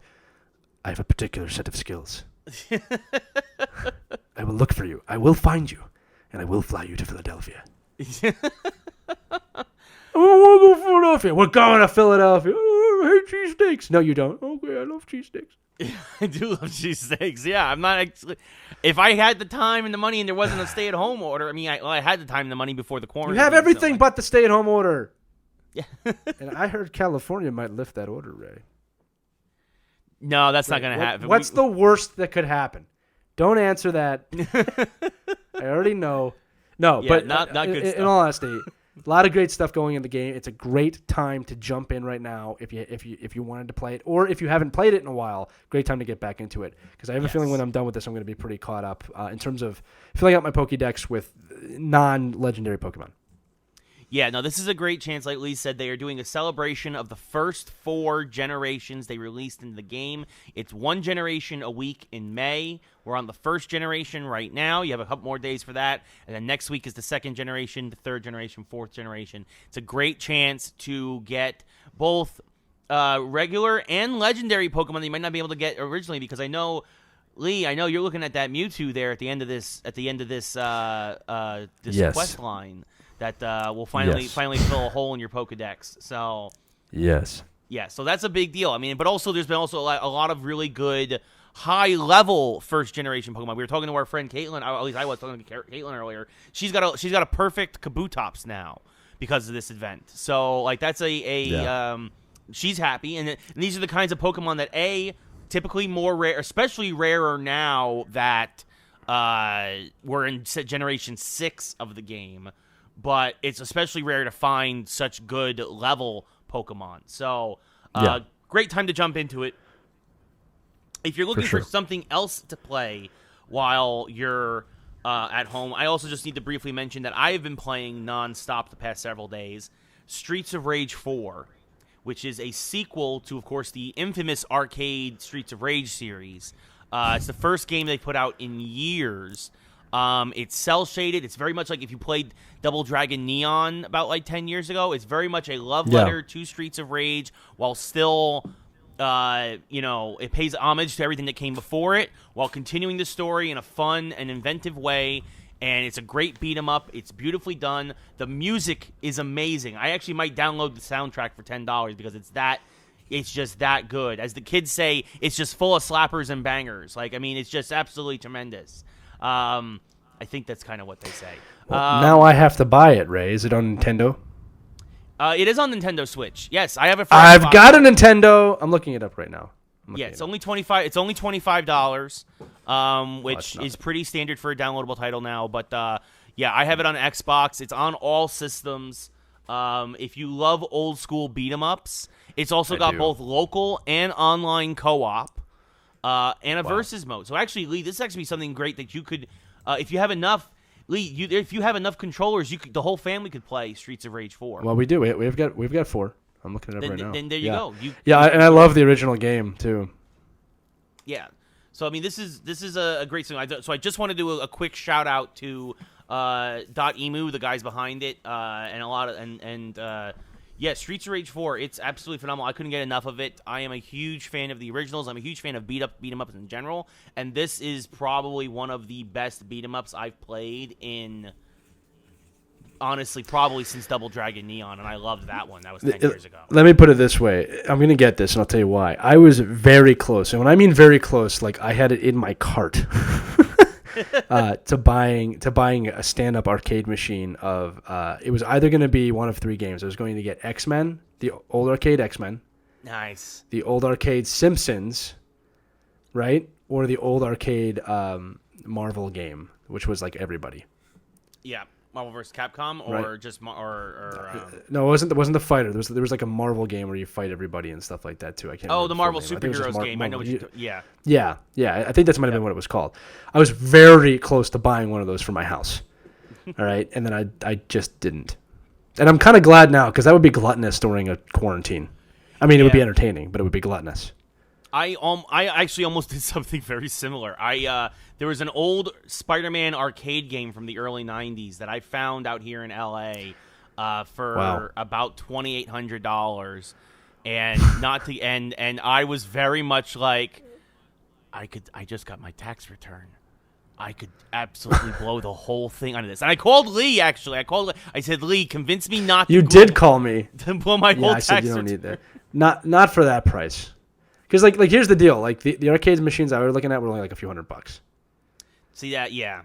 I have a particular set of skills. I will look for you. I will find you, and I will fly you to Philadelphia. I want to go to Philadelphia. We're going to Philadelphia. Oh, I hate cheesesteaks. No, you don't. Okay, I love cheesesteaks. I do love cheesesteaks. Yeah, I'm not actually. If I had the time and the money and there wasn't a stay-at-home order, I mean, I had the time and the money before the quarantine. You have everything but the stay-at-home order. Yeah. And I heard California might lift that order, Ray. No, that's not going to happen. What's the worst that could happen? Don't answer that. I already know. No, Yeah, but not good in stuff. all honesty, a lot of great stuff going in the game. It's a great time to jump in right now if you wanted to play it, or if you haven't played it in a while. Great time to get back into it because I have a feeling when I'm done with this, I'm going to be pretty caught up in terms of filling out my Pokédex with non-legendary Pokemon. Yeah, no, this is a great chance. Like Lee said, they are doing a celebration of the first 4 generations they released into the game. It's 1 generation a week in May. We're on the first generation right now. You have a couple more days for that. And then next week is the 2nd generation, the 3rd generation, 4th generation. It's a great chance to get both regular and legendary Pokemon that you might not be able to get originally because I know... Lee, I know you're looking at that Mewtwo there at the end of this Yes. quest line that will finally fill a hole in your Pokedex. So Yes. yeah, so that's a big deal. I mean, but also there's been also a lot of really good high level first generation Pokemon. We were talking to our friend Caitlin, or at least I was talking to Caitlin earlier. She's got a perfect Kabutops now because of this event. So like that's she's happy, and these are the kinds of Pokemon that typically more rare, especially rarer now that we're in Generation 6 of the game, but it's especially rare to find such good level Pokemon. So, great time to jump into it. If you're looking for something else to play while you're at home, I also just need to briefly mention that I have been playing nonstop the past several days Streets of Rage 4. Which is a sequel to, of course, the infamous arcade Streets of Rage series. It's the first game they put out in years. It's cel-shaded. It's very much like if you played Double Dragon Neon about like 10 years ago. It's very much a love letter to Streets of Rage while still, it pays homage to everything that came before it while continuing the story in a fun and inventive way. And it's a great beat-em-up. It's beautifully done. The music is amazing. I actually might download the soundtrack for $10 because it's just that good. As the kids say, it's just full of slappers and bangers. Like, I mean, it's just absolutely tremendous. I think that's kind of what they say. Well, now I have to buy it, Ray. Is it on Nintendo? It is on Nintendo Switch. Yes, I have it. I've got a Nintendo. I'm looking it up right now. Yeah, it's only $25. It's only $25, which is pretty standard for a downloadable title now. But yeah, I have it on Xbox. It's on all systems. If you love old school beat 'em ups, it's also got both local and online co-op, and a versus mode. So actually, Lee, this is actually something great that you could, if you have enough. Lee, if you have enough controllers, the whole family could play Streets of Rage 4. Well, we do. We've got 4. I'm looking it up right now. Then there you go. And I love the original game too. Yeah. So I mean, this is a great thing. So I just want to do a quick shout out to .emu, the guys behind it, and a lot of yeah, Streets of Rage 4. It's absolutely phenomenal. I couldn't get enough of it. I am a huge fan of the originals. I'm a huge fan of beat 'em ups in general, and this is probably one of the best beat 'em ups I've played in. Honestly, probably since Double Dragon Neon, and I loved that one. That was 10 years ago. Let me put it this way. I'm going to get this, and I'll tell you why. I was very close. And when I mean very close, like I had it in my cart to buying a stand-up arcade machine of it was either going to be one of three games. I was going to get X-Men, the old arcade X-Men. Nice. The old arcade Simpsons, right? Or the old arcade Marvel game, which was like everybody. Yeah. Marvel vs. Capcom, or right. just no, it wasn't the fighter. There was like a Marvel game where you fight everybody and stuff like that too. I can't. Oh, the Marvel name. superheroes game. I know what you. Yeah. Yeah. I think that might have been what it was called. I was very close to buying one of those for my house. All right, and then I just didn't. And I'm kind of glad now because that would be gluttonous during a quarantine. I mean, it would be entertaining, but it would be gluttonous. I actually almost did something very similar. There was an old Spider-Man arcade game from the early '90s that I found out here in LA for about $2,800, and I was very much like, I just got my tax return. I could absolutely blow the whole thing on this. And I called Lee, actually. I said, Lee, convince me not to. You did call me. To blow my whole tax return. I said you don't need that. Not for that price. Because like here's the deal. Like the arcade machines I was looking at were only like a few $100. See that? Yeah.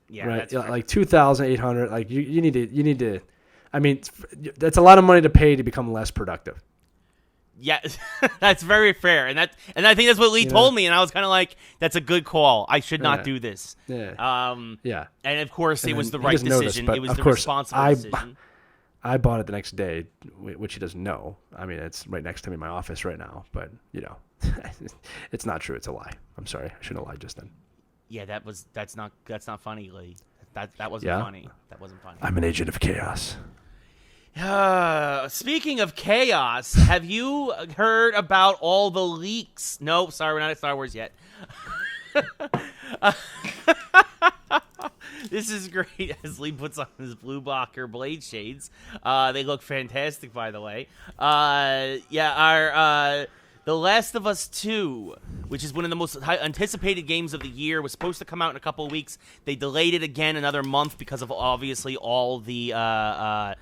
Right. That's like 2,800. Like you need to. I mean, that's a lot of money to pay to become less productive. Yeah, that's very fair, and I think that's what Lee told me, and I was kind of like, "That's a good call. I should not do this." Yeah. And of course, it was the right decision. It was the responsible decision. I bought it the next day, which he doesn't know. I mean, it's right next to me in my office right now, but it's not true. It's a lie. I'm sorry. I shouldn't have lied just then. Yeah, that's not funny, Lee. That wasn't funny. That wasn't funny. I'm an agent of chaos. Speaking of chaos, have you heard about all the leaks? No, sorry, we're not at Star Wars yet. This is great as Lee puts on his blue blocker blade shades. They look fantastic, by the way. The Last of Us 2, which is one of the most anticipated games of the year, was supposed to come out in a couple of weeks. They delayed it again another month because of obviously all the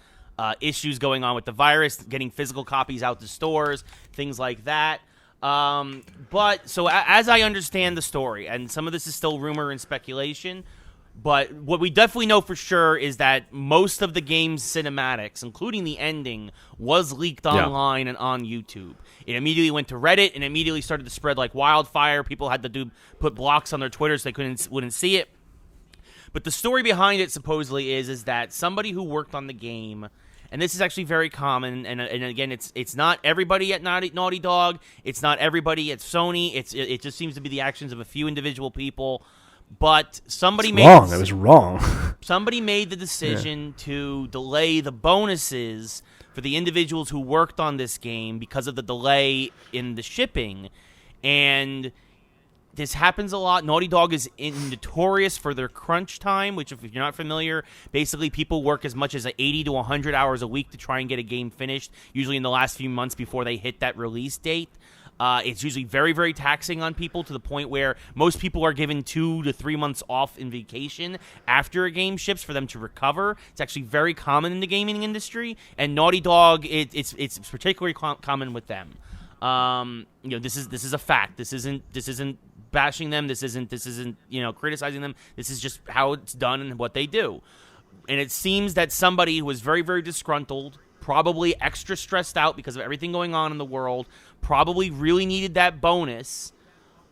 issues going on with the virus, getting physical copies out to stores, things like that. But so as I understand the story, and some of this is still rumor and speculation, but what we definitely know for sure is that most of the game's cinematics, including the ending, was leaked online and on YouTube. It immediately went to Reddit and immediately started to spread like wildfire. People had to put blocks on their Twitter so they wouldn't see it. But the story behind it supposedly is that somebody who worked on the game, and this is actually very common, and again, it's not everybody at Naughty Dog, it's not everybody at Sony, it just seems to be the actions of a few individual people, but somebody It was wrong. Somebody made the decision to delay the bonuses for the individuals who worked on this game because of the delay in the shipping, and this happens a lot. Naughty Dog is notorious for their crunch time, which, if you're not familiar, basically people work as much as 80 to 100 hours a week to try and get a game finished, usually in the last few months before they hit that release date. It's usually very, very taxing on people to the point where most people are given 2 to 3 months off in vacation after a game ships for them to recover. It's actually very common in the gaming industry, and Naughty Dog, it's particularly common with them. This is a fact. This isn't bashing them. This isn't criticizing them. This is just how it's done and what they do. And it seems that somebody who was very, very disgruntled, probably extra stressed out because of everything going on in the world, probably really needed that bonus.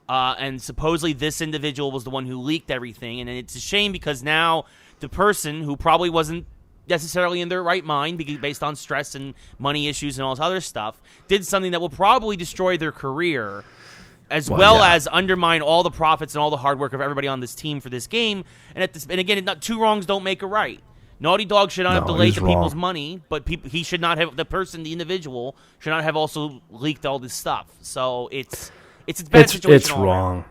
And supposedly this individual was the one who leaked everything. And it's a shame because now the person who probably wasn't necessarily in their right mind based on stress and money issues and all this other stuff did something that will probably destroy their career as as undermine all the profits and all the hard work of everybody on this team for this game. And again, two wrongs don't make a right. Naughty Dog should not have delayed the people's money, but he should not have, the individual should not have also leaked all this stuff. So it's a bad situation. It's wrong.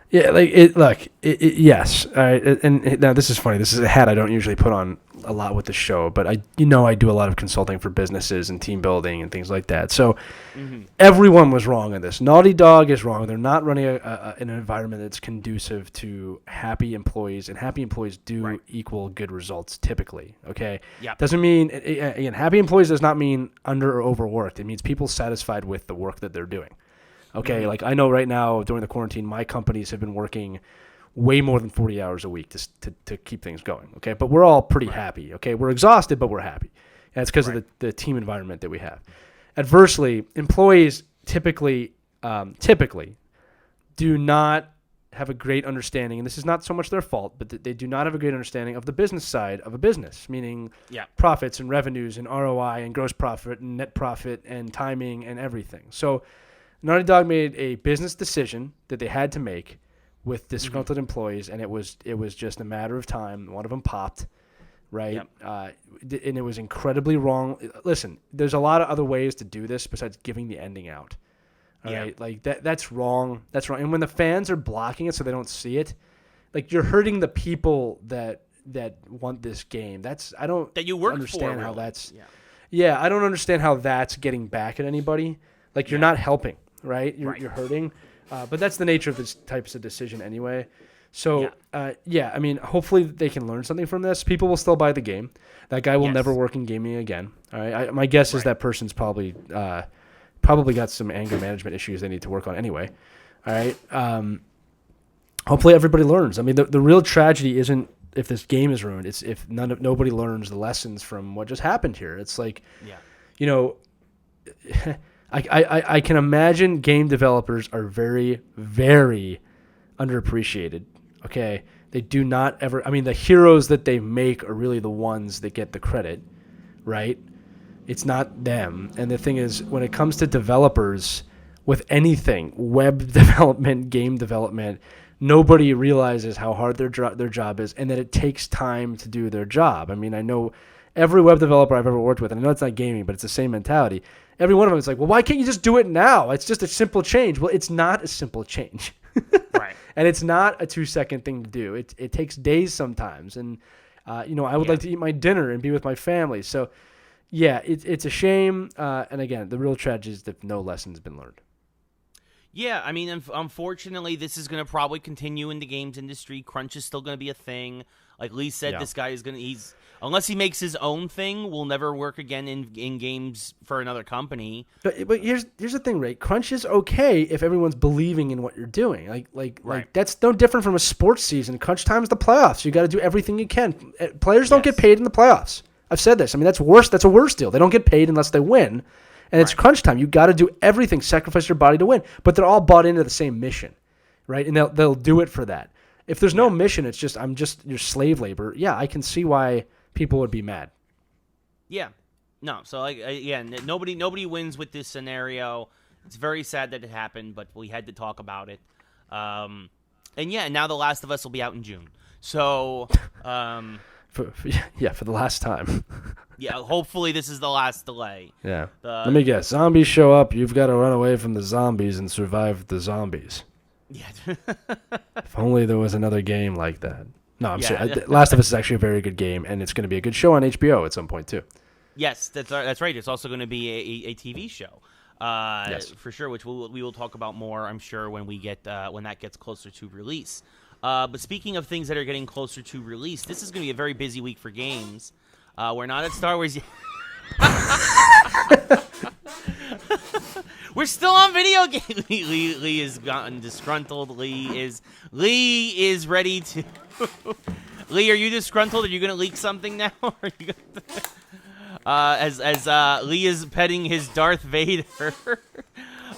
Yeah, like it. Look, yes. All right, and now this is funny. This is a hat I don't usually put on a lot with the show, but I do a lot of consulting for businesses and team building and things like that. So everyone was wrong in this. Naughty Dog is wrong. They're not running an environment that's conducive to happy employees, and happy employees do equal good results typically. Okay. Yeah. Doesn't mean again, happy employees does not mean under or overworked. It means people satisfied with the work that they're doing. Okay, like I know right now during the quarantine, my companies have been working way more than 40 hours a week to keep things going. Okay, but we're all pretty happy. Okay, we're exhausted, but we're happy. And it's because of the team environment that we have. Adversely, employees typically do not have a great understanding, and this is not so much their fault, but they do not have a great understanding of the business side of a business, meaning profits and revenues and ROI and gross profit and net profit and timing and everything. So Naughty Dog made a business decision that they had to make with disgruntled employees, and it was just a matter of time. One of them popped, right? And it was incredibly wrong. Listen, there's a lot of other ways to do this besides giving the ending out. All right, like that's wrong. That's wrong. And when the fans are blocking it so they don't see it, like you're hurting the people that want this game. I don't understand how that's. Yeah, I don't understand how that's getting back at anybody. Like you're not helping. Right? You're hurting. But that's the nature of this types of decision anyway. So, I mean, hopefully they can learn something from this. People will still buy the game. That guy will never work in gaming again. All right. My guess is that person's probably got some anger management issues they need to work on anyway. All right. Hopefully everybody learns. I mean, the real tragedy isn't if this game is ruined. It's if nobody learns the lessons from what just happened here. It's like, I can imagine game developers are very, very underappreciated. Okay. They do not ever, I mean, the heroes that they make are really the ones that get the credit, right? It's not them. And the thing is, when it comes to developers with anything, web development, game development, nobody realizes how hard their job is and that it takes time to do their job. I mean, I know every web developer I've ever worked with, and I know it's not gaming, but it's the same mentality. Every one of them is like, well, why can't you just do it now? It's just a simple change. Well, it's not a simple change. Right. And it's not a 2-second thing to do. It takes days sometimes. And, I would like to eat my dinner and be with my family. So, yeah, it's a shame. And, again, the real tragedy is that no lesson's been learned. Yeah, I mean, unfortunately, this is going to probably continue in the games industry. Crunch is still going to be a thing. Like Lee said, this guy is going to unless he makes his own thing, will never work again in games for another company. But here's the thing, Ray. Crunch is okay if everyone's believing in what you're doing. Like that's no different from a sports season. Crunch time is the playoffs. You got to do everything you can. Players don't get paid in the playoffs. I've said this. I mean, that's worse. That's a worse deal. They don't get paid unless they win. And it's crunch time. You got to do everything, sacrifice your body to win. But they're all bought into the same mission, right? And they'll do it for that. If there's no mission, it's just I'm just your slave labor. Yeah, I can see why people would be mad. Yeah, no. So nobody wins with this scenario. It's very sad that it happened, but we had to talk about it. And now The Last of Us will be out in June. So, for the last time. Yeah, hopefully this is the last delay. Yeah. Let me guess. Zombies show up. You've got to run away from the zombies and survive the zombies. Yeah. If only there was another game like that. No, I'm sure. Last of Us is actually a very good game, and it's going to be a good show on HBO at some point too. Yes, that's right. It's also going to be a TV show, for sure, which we will talk about more, I'm sure, when that gets closer to release. But speaking of things that are getting closer to release, this is going to be a very busy week for games. We're not at Star Wars yet. We're still on video game. Lee has gotten disgruntled. Lee is ready to. Lee, are you disgruntled? Are you gonna leak something now? As Lee is petting his Darth Vader.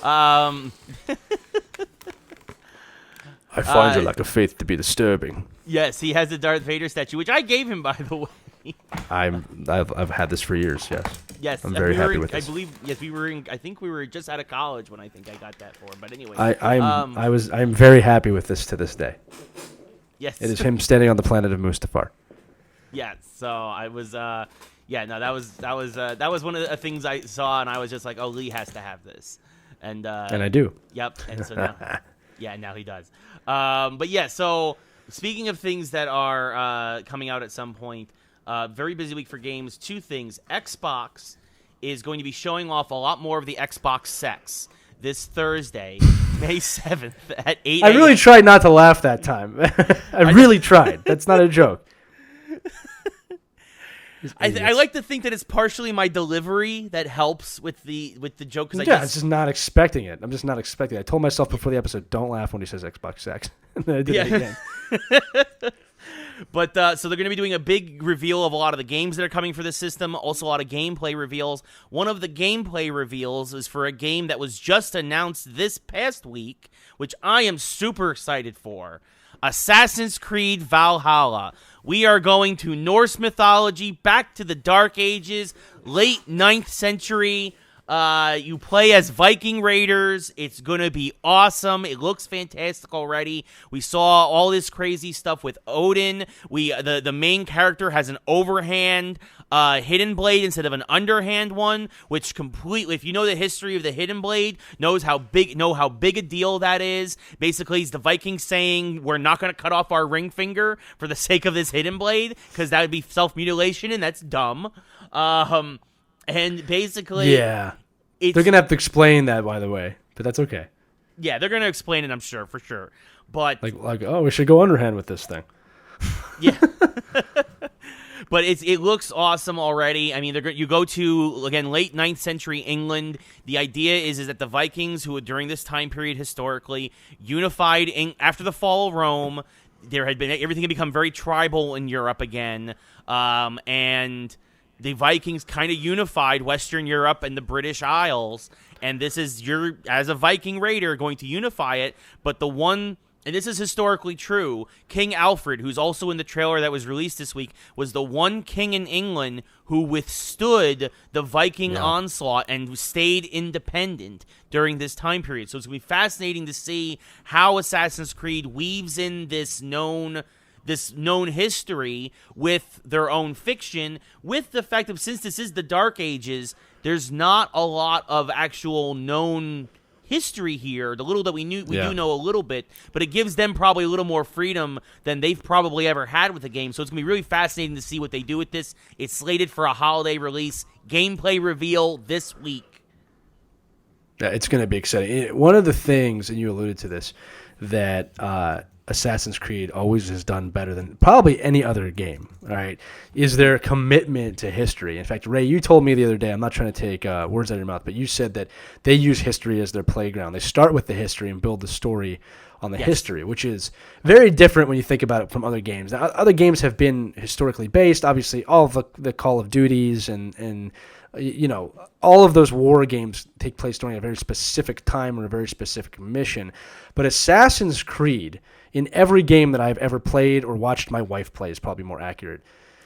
I find your lack of faith to be disturbing. Yes, he has a Darth Vader statue, which I gave him, by the way. I've had this for years. Yes. Yes, I'm very happy with this. I believe. Yes, we were in. I think we were just out of college when I think I got that for him. But anyway, I'm very happy with this to this day. Yes, it is him standing on the planet of Mustafar. Yeah. So I was. That was one of the things I saw, and I was just like, oh, Lee has to have this, and I do. Yep. And so now. Yeah, now he does. But yeah, so speaking of things that are coming out at some point, very busy week for games. Two things. Xbox is going to be showing off a lot more of the Xbox sex this Thursday, May 7th at 8 I really tried not to laugh that time. I really tried. That's not a joke. I like to think that it's partially my delivery that helps with the joke. I'm just not expecting it. I'm just not expecting it. I told myself before the episode, don't laugh when he says Xbox sex. And then I did it again. But so they're going to be doing a big reveal of a lot of the games that are coming for the system. Also, a lot of gameplay reveals. One of the gameplay reveals is for a game that was just announced this past week, which I am super excited for. Assassin's Creed Valhalla. We are going to Norse mythology, back to the Dark Ages, late 9th century. You play as Viking raiders. It's going to be awesome. It looks fantastic already. We saw all this crazy stuff with Odin. The main character has an overhand hidden blade instead of an underhand one, which completely, if you know the history of the hidden blade, know how big a deal that is. Basically, it's the Vikings saying, we're not going to cut off our ring finger for the sake of this hidden blade, because that would be self-mutilation, and that's dumb. And basically, yeah, they're gonna have to explain that, by the way, but that's okay. Yeah, they're gonna explain it, I'm sure, for sure. But like, oh, we should go underhand with this thing. Yeah, but it looks awesome already. I mean, you go to again late 9th century England. The idea is that the Vikings, who during this time period historically unified after the fall of Rome, everything had become very tribal in Europe again, and the Vikings kind of unified Western Europe and the British Isles, and this is as a Viking raider, going to unify it. But and this is historically true, King Alfred, who's also in the trailer that was released this week, was the one king in England who withstood the Viking onslaught and stayed independent during this time period. So it's going to be fascinating to see how Assassin's Creed weaves in this known history with their own fiction, with the fact that since this is the Dark Ages, there's not a lot of actual known history here. The little that we do know a little bit, but it gives them probably a little more freedom than they've probably ever had with the game. So it's going to be really fascinating to see what they do with this. It's slated for a holiday release. Gameplay reveal this week. Yeah, it's going to be exciting. One of the things, and you alluded to this, that Assassin's Creed always has done better than probably any other game, all right, is their commitment to history. In fact, Ray, you told me the other day, I'm not trying to take words out of your mouth, but you said that they use history as their playground. They start with the history and build the story on the history, which is very different when you think about it from other games. Now, other games have been historically based, obviously all of the Call of Duties and you know, all of those war games take place during a very specific time or a very specific mission. But Assassin's Creed, in every game that I've ever played or watched my wife play, is probably more accurate.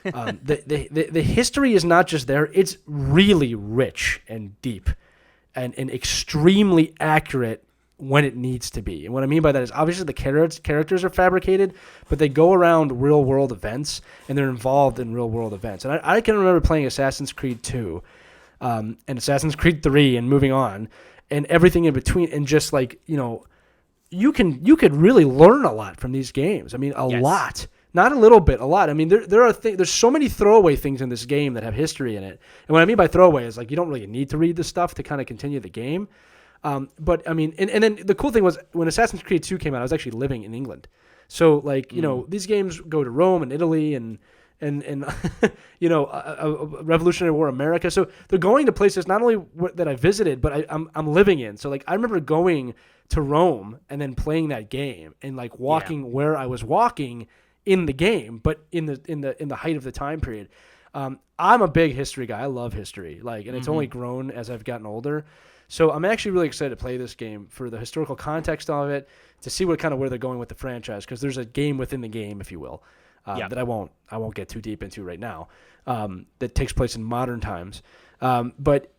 The history is not just there; it's really rich and deep, and extremely accurate when it needs to be. And what I mean by that is obviously the characters are fabricated, but they go around real world events and they're involved in real world events. And I can remember playing Assassin's Creed 2 and Assassin's Creed 3 and moving on and everything in between, and just like, you know, you could really learn a lot from these games. I mean, a lot. Not a little bit, a lot. I mean, there's so many throwaway things in this game that have history in it. And what I mean by throwaway is like you don't really need to read the stuff to kind of continue the game. But I mean, and then the cool thing was when Assassin's Creed 2 came out, I was actually living in England. So like, you know, these games go to Rome and Italy and you know, Revolutionary War America. So they're going to places not only that I visited, but I'm living in. So like I remember going to Rome and then playing that game and like walking where I was walking in the game, but in the height of the time period. I'm a big history guy. I love history. Like, and it's only grown as I've gotten older. So I'm actually really excited to play this game for the historical context of it, to see where they're going with the franchise, because there's a game within the game, if you will, that I won't get too deep into right now, that takes place in modern times. But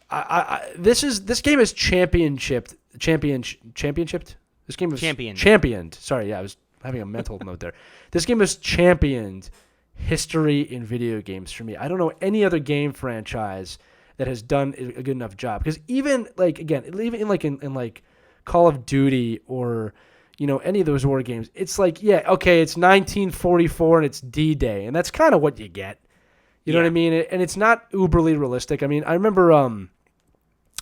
this game is championshiped. This game is championed. Sorry, I was having a mental note there. This game has championed history in video games for me. I don't know any other game franchise that has done a good enough job, because even like, again, even in Call of Duty or, any of those war games, it's like, yeah, okay, it's 1944 and it's D-Day, and that's kind of what you get. You know what I mean? And it's not uberly realistic. I mean, I remember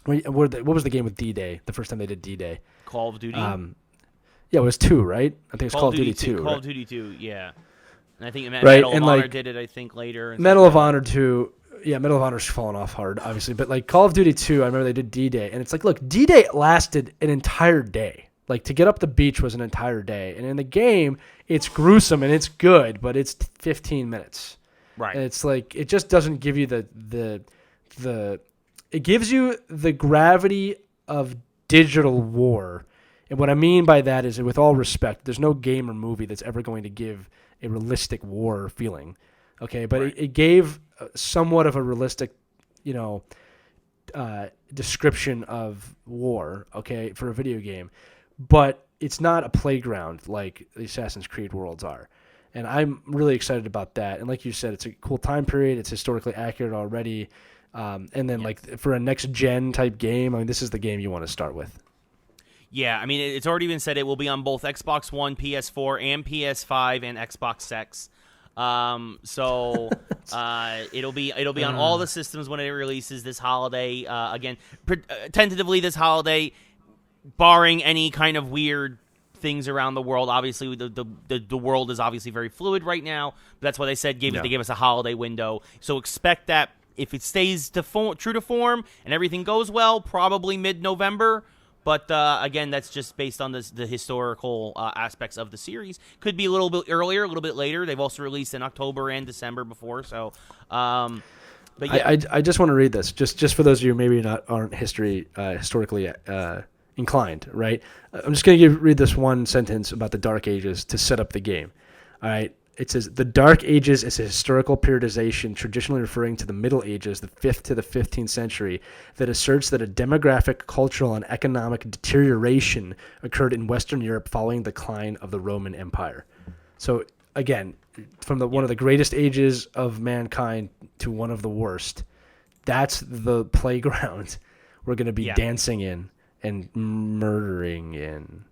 what was the game with D-Day? The first time they did D-Day, Call of Duty. Yeah, it was 2, right? I think it's Call of Duty 2. Call right? of Duty 2, yeah. And I think Right, Medal and of Honor like, did it, I think, later. Medal of Honor 2, yeah, Medal of Honor's fallen off hard, obviously. But like Call of Duty 2, I remember they did D-Day. And it's like, look, D-Day lasted an entire day. Like, to get up the beach was an entire day. And in the game, it's gruesome and it's good, but it's 15 minutes. Right. And it's like, it just doesn't give you it gives you the gravity of digital war. And what I mean by that is, with all respect, there's no game or movie that's ever going to give a realistic war feeling. Okay, but right. it gave somewhat of a realistic, description of war, okay, for a video game. But it's not a playground like the Assassin's Creed worlds are. And I'm really excited about that. And like you said, it's a cool time period. It's historically accurate already. And then, like, for a next-gen type game, I mean, this is the game you want to start with. Yeah, I mean, it's already been said it will be on both Xbox One, PS4, and PS5, and Xbox X. So it'll be on all the systems when it releases this holiday. Again, tentatively this holiday, barring any kind of weird things around the world. Obviously, the world is obviously very fluid right now. But that's why they said they gave us a holiday window. So expect that if it stays true to form and everything goes well, probably mid-November. But again, that's just based on the historical aspects of the series. Could be a little bit earlier, a little bit later. They've also released in October and December before. So, but yeah. I just want to read this, just for those of you who maybe aren't historically inclined, right? I'm just going to read this one sentence about the Dark Ages to set up the game. All right. It says, the Dark Ages is a historical periodization traditionally referring to the Middle Ages, the 5th to the 15th century, that asserts that a demographic, cultural, and economic deterioration occurred in Western Europe following the decline of the Roman Empire. So, again, from one of the greatest ages of mankind to one of the worst, that's the playground we're going to be dancing in and murdering in.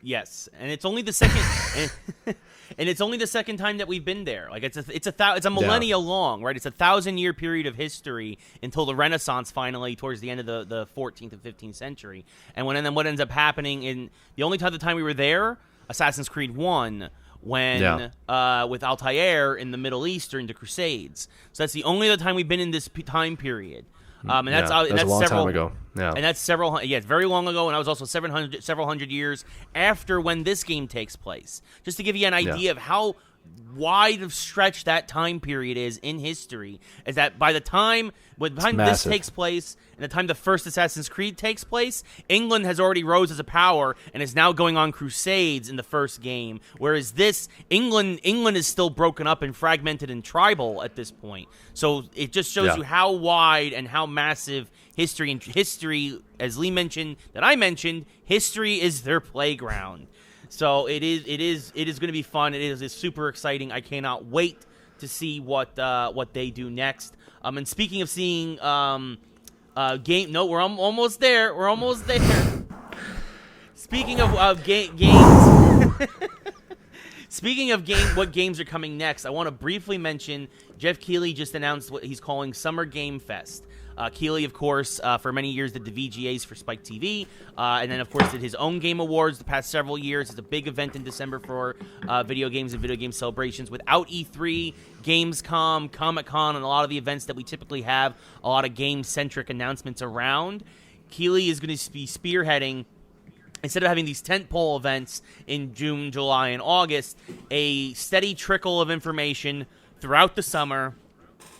Yes, and it's only the second, and it's only the second time that we've been there. Like it's a millennia long, right? It's a 1,000-year period of history until the Renaissance finally, towards the end of the 14th and 15th century. And then what ends up happening in the only time we were there, Assassin's Creed 1, when with Altair in the Middle East during the Crusades. So that's the only other time we've been in this time period. And that's a long time ago. Yeah, and that's it's very long ago, and I was also several hundred years after when this game takes place. Just to give you an idea of how wide of stretch that time period is in history, is that by the time this takes place and the time the first Assassin's Creed takes place, England has already rose as a power and is now going on crusades in the first game, whereas England is still broken up and fragmented and tribal at this point. So it just shows you how wide and how massive history, as Lee mentioned, that I mentioned, history is their playground. So it is going to be fun. It's super exciting. I cannot wait to see what they do next. And speaking of seeing game, no, we're almost there. We're almost there. Speaking of games, speaking of what games are coming next, I want to briefly mention Jeff Keighley just announced what he's calling Summer Game Fest. Keighley, of course, for many years did the VGAs for Spike TV, and then, of course, did his own Game Awards the past several years. It's a big event in December for video games and video game celebrations. Without E3, Gamescom, Comic-Con, and a lot of the events that we typically have a lot of game-centric announcements around, Keighley is going to be spearheading, instead of having these tentpole events in June, July, and August, a steady trickle of information throughout the summer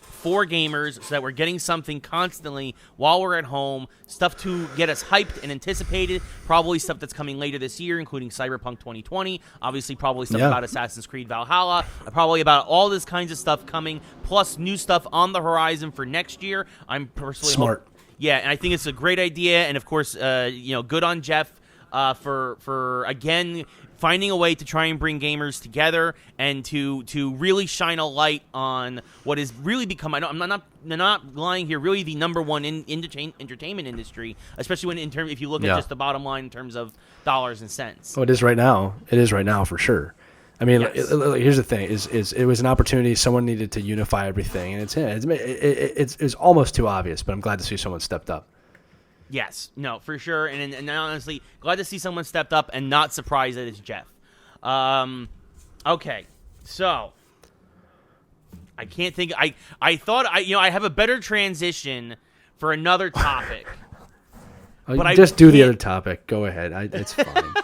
for gamers, so that we're getting something constantly while we're at home, stuff to get us hyped and anticipated, probably stuff that's coming later this year, including Cyberpunk 2020, obviously probably stuff about Assassin's Creed Valhalla, probably about all this kinds of stuff coming, plus new stuff on the horizon for next year. I'm personally smart. And I think it's a great idea, and of course, good on Jeff for again finding a way to try and bring gamers together and to really shine a light on what has really become. I'm not lying here. Really, the number one in entertainment industry, especially when if you look at just the bottom line in terms of dollars and cents. Oh, it is right now. It is right now for sure. I mean, Yes. here's the thing: is it was an opportunity. Someone needed to unify everything, and it's almost too obvious. But I'm glad to see someone stepped up. Yes, no, for sure, and honestly, glad to see someone stepped up and not surprised that it's Jeff. Okay, so I can't think. I thought I have a better transition for another topic. But I just do the other topic. Go ahead. It's fine.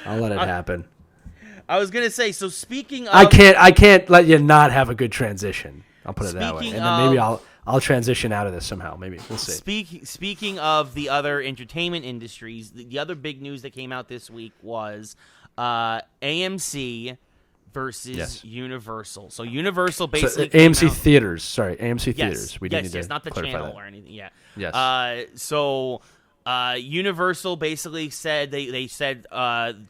I'll let it happen. I was gonna say. So speaking of, I can't let you not have a good transition. I'll put it that way, and then maybe I'll transition out of this somehow. Maybe we'll see. Speaking of the other entertainment industries, the other big news that came out this week was AMC versus Universal. So Universal basically AMC theaters. Sorry, AMC theaters. We yes, need to not the channel that. or anything. Yeah. Yes. Universal basically said they said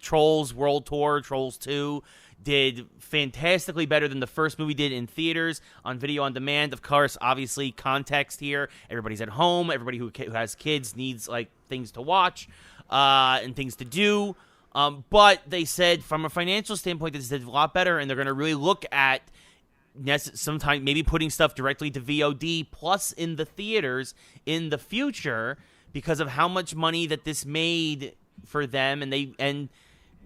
Trolls World Tour, Trolls 2 did fantastically better than the first movie did in theaters on video on demand. Of course, obviously, context here. Everybody's at home. Everybody who has kids needs like things to watch and things to do. But they said from a financial standpoint, this did a lot better, and they're going to really look at sometime maybe putting stuff directly to VOD plus in the theaters in the future because of how much money that this made for them, and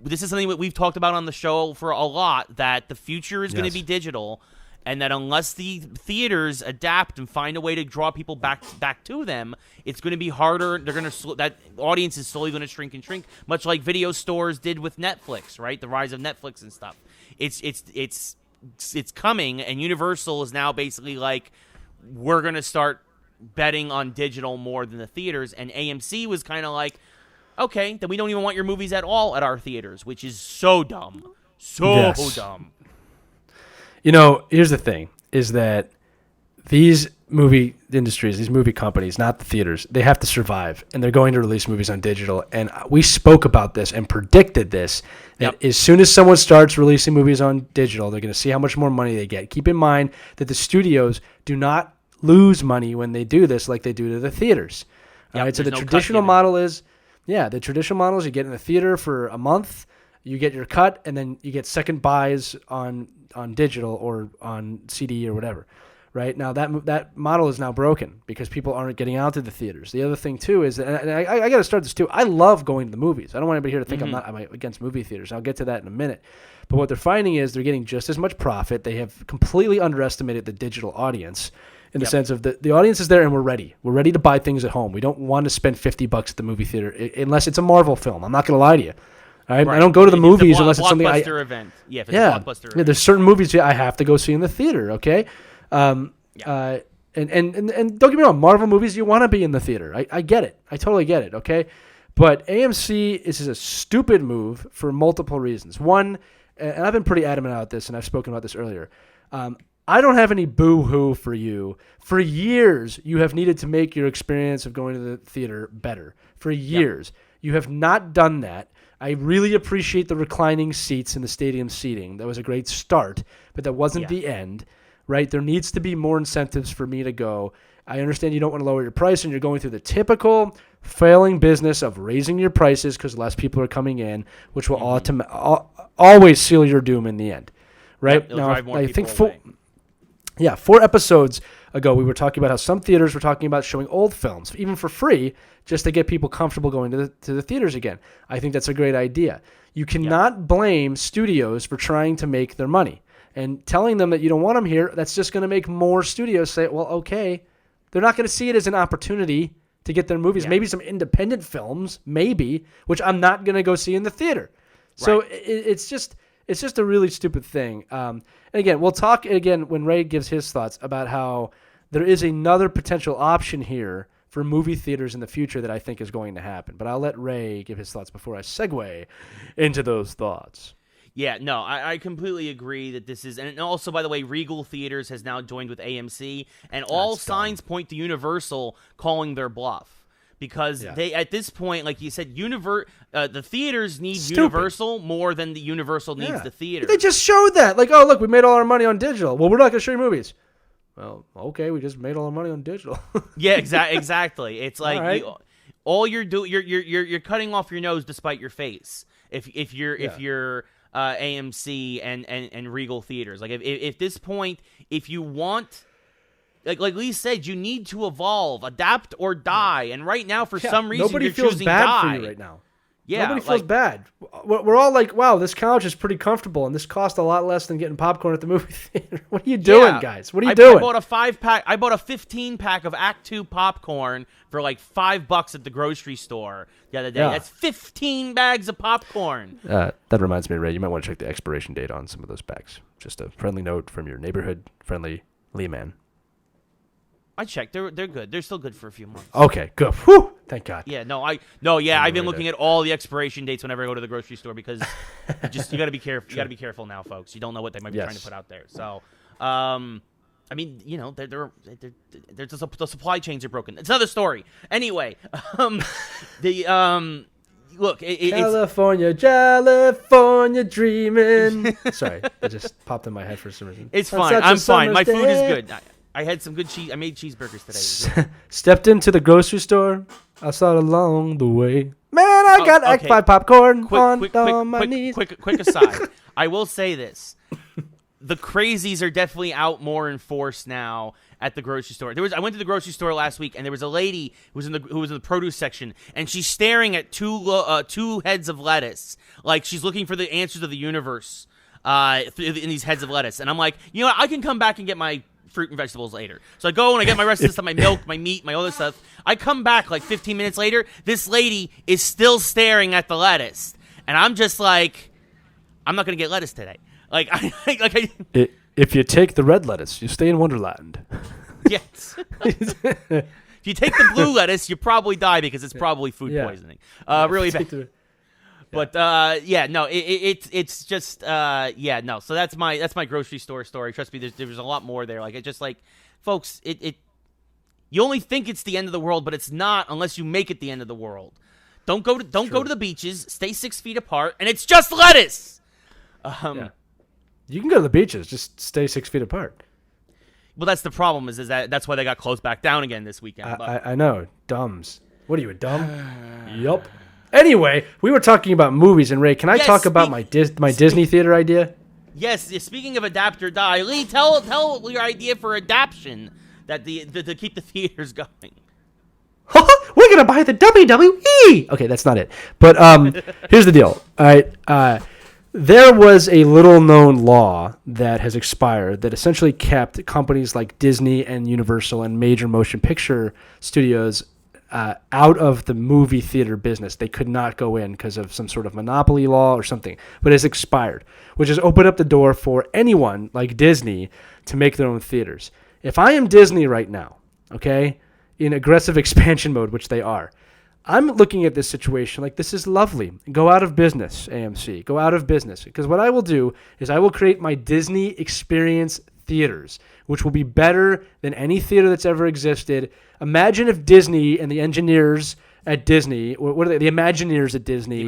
this is something that we've talked about on the show for a lot, that the future is going to be digital, and that unless the theaters adapt and find a way to draw people back to them, it's going to be harder. They're going to that audience is slowly going to shrink and shrink, much like video stores did with Netflix, right? The rise of Netflix and stuff. It's coming, and Universal is now basically like, we're going to start betting on digital more than the theaters, and AMC was kind of like, okay, then we don't even want your movies at all at our theaters, which is so dumb. So dumb. You know, here's the thing, is that these movie industries, these movie companies, not the theaters, they have to survive, and they're going to release movies on digital. And we spoke about this and predicted this, that as soon as someone starts releasing movies on digital, they're going to see how much more money they get. Keep in mind that the studios do not lose money when they do this like they do to the theaters. All right, so the traditional model is... Yeah, the traditional models, you get in the theater for a month, you get your cut, and then you get second buys on digital or on CD or whatever, right? Now, that model is now broken because people aren't getting out to the theaters. The other thing, too, is that, and I got to start this, too. I love going to the movies. I don't want anybody here to think I'm against movie theaters. I'll get to that in a minute. But what they're finding is they're getting just as much profit. They have completely underestimated the digital audience. In the sense of the audience is there and we're ready. We're ready to buy things at home. We don't want to spend $50 at the movie theater unless it's a Marvel film. I'm not going to lie to you. All right? I don't go to the movies unless it's something event. Yeah, if it's a blockbuster event. There's certain movies I have to go see in the theater, okay? And don't get me wrong, Marvel movies, you want to be in the theater. I get it. I totally get it, okay? But AMC is a stupid move for multiple reasons. One, and I've been pretty adamant about this, and I've spoken about this earlier, I don't have any boo-hoo for you. For years, you have needed to make your experience of going to the theater better. For years. You have not done that. I really appreciate the reclining seats in the stadium seating. That was a great start, but that wasn't the end, right? There needs to be more incentives for me to go. I understand you don't want to lower your price, and you're going through the typical failing business of raising your prices because less people are coming in, which will always seal your doom in the end, right? Now, I think 4 episodes ago, we were talking about how some theaters were talking about showing old films, even for free, just to get people comfortable going to the theaters again. I think that's a great idea. You cannot blame studios for trying to make their money. And telling them that you don't want them here, that's just going to make more studios say, well, okay. They're not going to see it as an opportunity to get their movies. Maybe some independent films, which I'm not going to go see in the theater. So it's just a really stupid thing. And again, we'll talk again when Ray gives his thoughts about how there is another potential option here for movie theaters in the future that I think is going to happen. But I'll let Ray give his thoughts before I segue into those thoughts. Yeah, no, I completely agree that this is, and also, by the way, Regal Theaters has now joined with AMC, and all signs point to Universal calling their bluff. because they at this point, like you said, the theaters need Stupid. Universal more than the Universal needs the theater. They just showed that. Like, oh, look, we made all our money on digital. Well, we're not going to show you movies. Well, okay, we just made all our money on digital. Yeah, exactly. It's like right. all you're doing, you're cutting off your nose despite your face. If you're AMC and Regal theaters, like if this point, if you want. Like Lee said, you need to evolve, adapt, or die. And right now, for some reason, nobody you're feels choosing bad die. for you right now. Yeah, nobody feels bad. We're all like, wow, this couch is pretty comfortable, and this cost a lot less than getting popcorn at the movie theater. What are you doing, guys? What are you doing? I bought a 5-pack. I bought a 15-pack of Act 2 popcorn for like $5 at the grocery store the other day. Yeah. That's 15 bags of popcorn. That reminds me, Ray, you might want to check the expiration date on some of those bags. Just a friendly note from your neighborhood-friendly Lee man. I checked. They're good. They're still good for a few months. Okay, good. Whew, thank God. Yeah, I've been looking at all the expiration dates whenever I go to the grocery store because you got to be careful. You got to be careful now, folks. You don't know what they might be trying to put out there. So, I mean, the supply chains are broken. It's another story. Anyway, look, California dreaming. Sorry, it just popped in my head for some reason. It's fine. I'm fine. My food is good. I had some good cheese. I made cheeseburgers today. Stepped into the grocery store. I saw it along the way. Man, I got Act 5 popcorn on my knees. Quick aside. I will say this. The crazies are definitely out more in force now at the grocery store. I went to the grocery store last week, and there was a lady who was in the produce section, and she's staring at two heads of lettuce, like she's looking for the answers of the universe in these heads of lettuce. And I'm like, you know what? I can come back and get my fruit and vegetables later. So I go and I get my rest of the stuff, my milk, my meat, my other stuff. I come back like 15 minutes later. This lady is still staring at the lettuce, and I'm just like, I'm not gonna get lettuce today. If you take the red lettuce, you stay in Wonderland. Yes. If you take the blue lettuce, you probably die because it's probably food poisoning. Really bad. But it's just no. So that's my grocery store story. Trust me, there's a lot more there. Like it's just like, folks, you only think it's the end of the world, but it's not unless you make it the end of the world. Don't go to the beaches. Stay 6 feet apart, and it's just lettuce. You can go to the beaches, just stay 6 feet apart. Well, that's the problem. Is that's why they got closed back down again this weekend. I know, dumbs. What are you, a dumb? Yup. Anyway, we were talking about movies, and Ray, can I talk about my Disney theater idea? Yes. Speaking of adapt or die, Lee, tell your idea for adaptation to keep the theaters going. We're gonna buy the WWE. Okay, that's not it. But here's the deal. All right. There was a little-known law that has expired that essentially kept companies like Disney and Universal and major motion picture studios out of the movie theater business. They could not go in because of some sort of monopoly law or something, but it's expired, which has opened up the door for anyone like Disney to make their own theaters. If I am Disney right now, okay, in aggressive expansion mode, which they are, I'm looking at this situation like this is lovely. Go out of business, AMC. Go out of business. Because what I will do is I will create my Disney experience theaters, which will be better than any theater that's ever existed. Imagine if Disney and the engineers at Disney, or what are they, the Imagineers at Disney,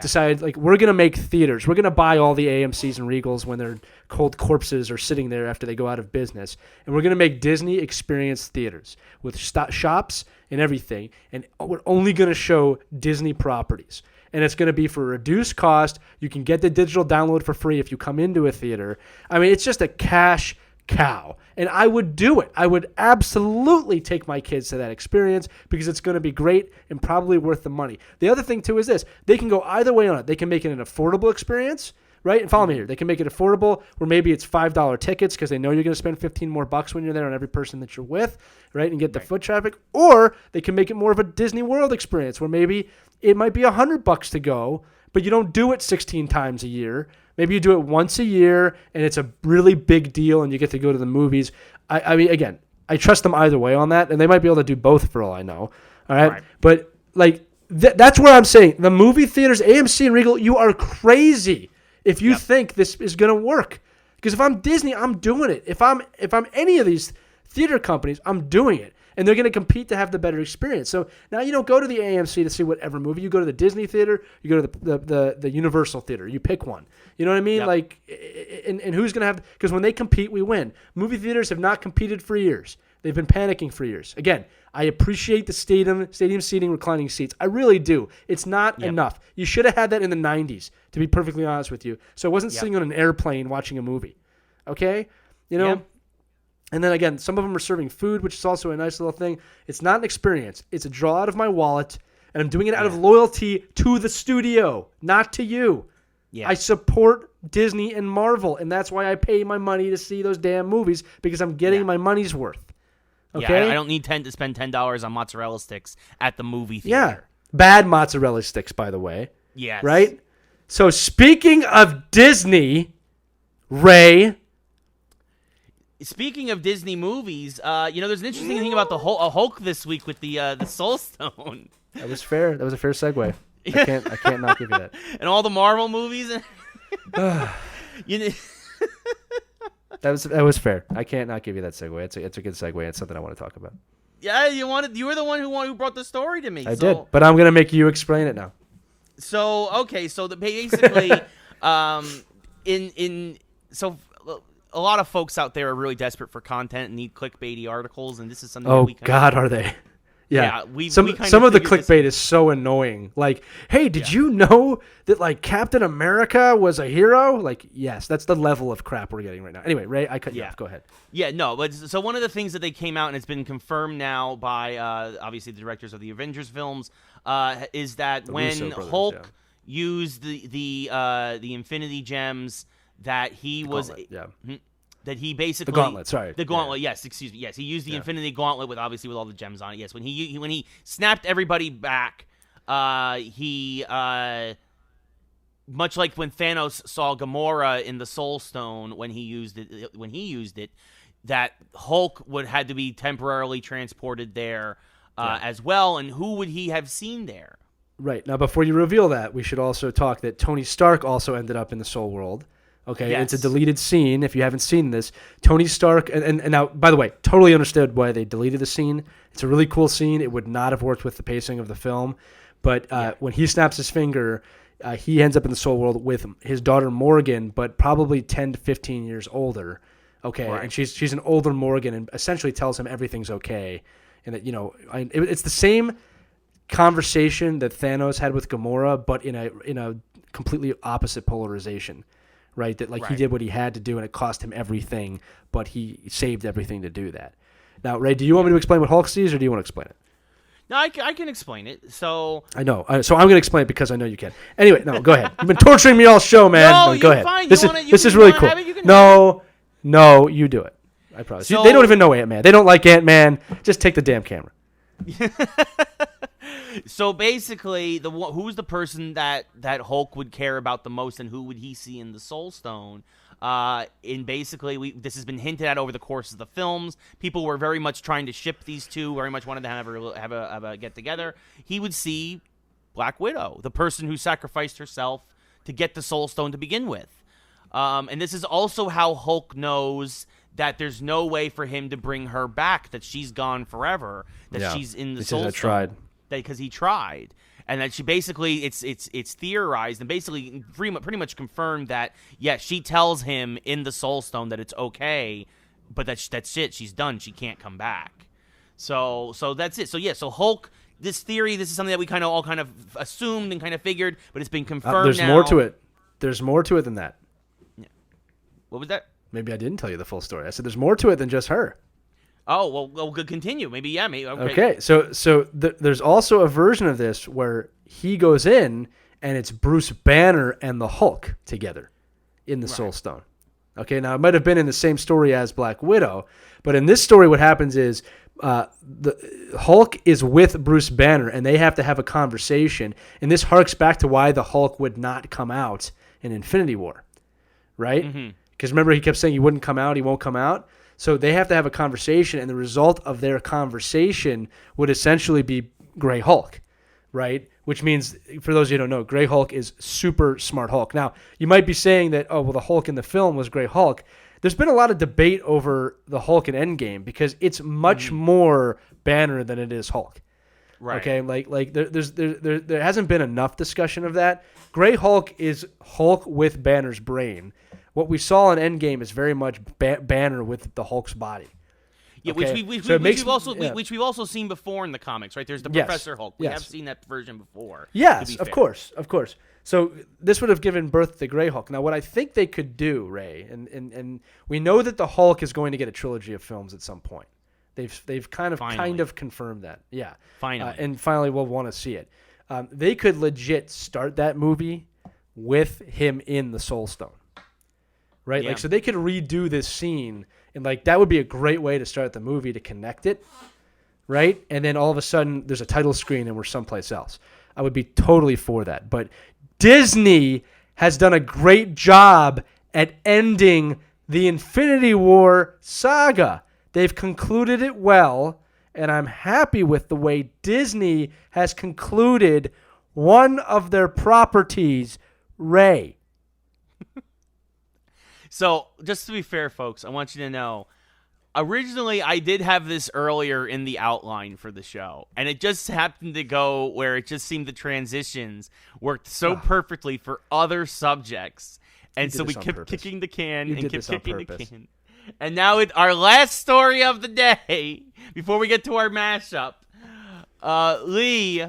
decide, like, we're going to make theaters. We're going to buy all the AMCs and Regals when their cold corpses are sitting there after they go out of business. And we're going to make Disney experience theaters with shops and everything. And we're only going to show Disney properties. And it's going to be for a reduced cost. You can get the digital download for free if you come into a theater. I mean, it's just a cash cow. And I would do it. I would absolutely take my kids to that experience because it's going to be great and probably worth the money. The other thing, too, is this. They can go either way on it. They can make it an affordable experience, right? And follow me here. They can make it affordable where maybe it's $5 tickets because they know you're going to spend $15 more when you're there on every person that you're with, right? And get the foot traffic. Or they can make it more of a Disney World experience where maybe it might be $100 to go, but you don't do it 16 times a year. Maybe you do it once a year, and it's a really big deal, and you get to go to the movies. I mean, again, I trust them either way on that, and they might be able to do both for all I know. All right? But, like, that's where I'm saying. The movie theaters, AMC and Regal, you are crazy if you think this is going to work. Because if I'm Disney, I'm doing it. If I'm any of these theater companies, I'm doing it. And they're going to compete to have the better experience. So now you don't go to the AMC to see whatever movie. You go to the Disney theater. You go to the Universal theater. You pick one. You know what I mean? Yep. Like, and who's going to have – because when they compete, we win. Movie theaters have not competed for years. They've been panicking for years. Again, I appreciate the stadium seating, reclining seats. I really do. It's not enough. You should have had that in the 90s, to be perfectly honest with you. So I wasn't sitting on an airplane watching a movie. Okay? You know? Yep. And then again, some of them are serving food, which is also a nice little thing. It's not an experience. It's a draw out of my wallet, and I'm doing it out of loyalty to the studio, not to you. Yeah. I support Disney and Marvel, and that's why I pay my money to see those damn movies, because I'm getting my money's worth. Okay? Yeah, I don't need to spend $10 on mozzarella sticks at the movie theater. Yeah. Bad mozzarella sticks, by the way. Yes. Right? So speaking of Disney, Ray... Speaking of Disney movies, there's an interesting thing about the Hulk this week with the Soul Stone. That was fair. That was a fair segue. I can't not give you that. And all the Marvel movies. You know. That was fair. I can't not give you that segue. It's a good segue. It's something I want to talk about. Yeah, you were the one who brought the story to me. I did, but I'm gonna make you explain it now. So okay, so basically, a lot of folks out there are really desperate for content and need clickbaity articles, and this is something. Oh that we God, are they? Yeah, some of the clickbait is so annoying. Like, hey, did you know that like Captain America was a hero? Like, yes, that's the level of crap we're getting right now. Anyway, Ray, I cut you off. Go ahead. Yeah, no, but so one of the things that they came out and it's been confirmed now by obviously the directors of the Avengers films is that when Hulk used the Infinity Gems, that he was that he basically the gauntlet. Sorry, the gauntlet. Yeah. Yes, excuse me. Yes, he used the Infinity Gauntlet with all the gems on it. Yes, when he snapped everybody back, he much like when Thanos saw Gamora in the Soul Stone when he used it, that Hulk had to be temporarily transported there as well. And who would he have seen there? Right. Now, before you reveal that, we should also talk that Tony Stark also ended up in the Soul World. Okay, yes. It's a deleted scene. If you haven't seen this, Tony Stark, and now, by the way, totally understood why they deleted the scene. It's a really cool scene. It would not have worked with the pacing of the film. But when he snaps his finger, he ends up in the Soul World with his daughter Morgan, but probably 10 to 15 years older. Okay, right. And she's an older Morgan and essentially tells him everything's okay. And that, it's the same conversation that Thanos had with Gamora, but in a completely opposite polarization. Right, that he did what he had to do, and it cost him everything, but he saved everything to do that. Now, Ray, do you want me to explain what Hulk sees, or do you want to explain it? No, I can explain it. So I know. So I'm going to explain it because I know you can. Anyway, no, go ahead. You've been torturing me all show, man. No, go ahead. Fine. This is really cool. No, you do it. I promise. They don't even know Ant-Man. They don't like Ant-Man. Just take the damn camera. So basically, who's the person that Hulk would care about the most, and who would he see in the Soul Stone? And basically, this has been hinted at over the course of the films. People were very much trying to ship these two, very much wanted to have a get together. He would see Black Widow, the person who sacrificed herself to get the Soul Stone to begin with. And this is also how Hulk knows that there's no way for him to bring her back, that she's gone forever, that she's in the Soul Stone. Tried. Because he tried, and that she basically it's theorized and basically pretty much confirmed that she tells him in the Soul Stone that it's okay, but that's it. She's done. She can't come back. So that's it. So Hulk. This theory. This is something that we all kind of assumed and kind of figured, but it's been confirmed. There's more to it. There's more to it than that. Yeah. What was that? Maybe I didn't tell you the full story. I said there's more to it than just her. Oh, well, good. Continue. Maybe. Okay. So there's also a version of this where he goes in and it's Bruce Banner and the Hulk together in the Soul Stone. Okay. Now it might have been in the same story as Black Widow, but in this story, what happens is the Hulk is with Bruce Banner and they have to have a conversation. And this harks back to why the Hulk would not come out in Infinity War, right? Because remember, he kept saying he wouldn't come out, he won't come out. So they have to have a conversation, and the result of their conversation would essentially be Grey Hulk, right? which means, for those of you who don't know, Grey Hulk is super smart Hulk. Now, you might be saying that, oh, well, the Hulk in the film was Grey Hulk. There's been a lot of debate over the Hulk in Endgame because it's much more Banner than it is Hulk. Right. Okay, there hasn't been enough discussion of that. Grey Hulk is Hulk with Banner's brain. What we saw in Endgame is very much Banner with the Hulk's body. Yeah, okay? which we've also seen before in the comics, right? There's the Professor Hulk. We have seen that version before. Yes, of course. So this would have given birth to Grey Hulk. Now, what I think they could do, Ray, and we know that the Hulk is going to get a trilogy of films at some point. They've kind of confirmed that. Yeah. Finally. And finally we'll want to see it. They could legit start that movie with him in the Soul Stone. Right? Yeah. So they could redo this scene, and that would be a great way to start the movie to connect it. Right? And then all of a sudden there's a title screen and we're someplace else. I would be totally for that. But Disney has done a great job at ending the Infinity War saga. They've concluded it well, and I'm happy with the way Disney has concluded one of their properties, Ray. So, just to be fair, folks, I want you to know, originally I did have this earlier in the outline for the show, and it just happened to go where it just seemed the transitions worked so perfectly for other subjects, and so we kept kicking the can and kept kicking the can. And now our last story of the day, before we get to our mashup, Lee,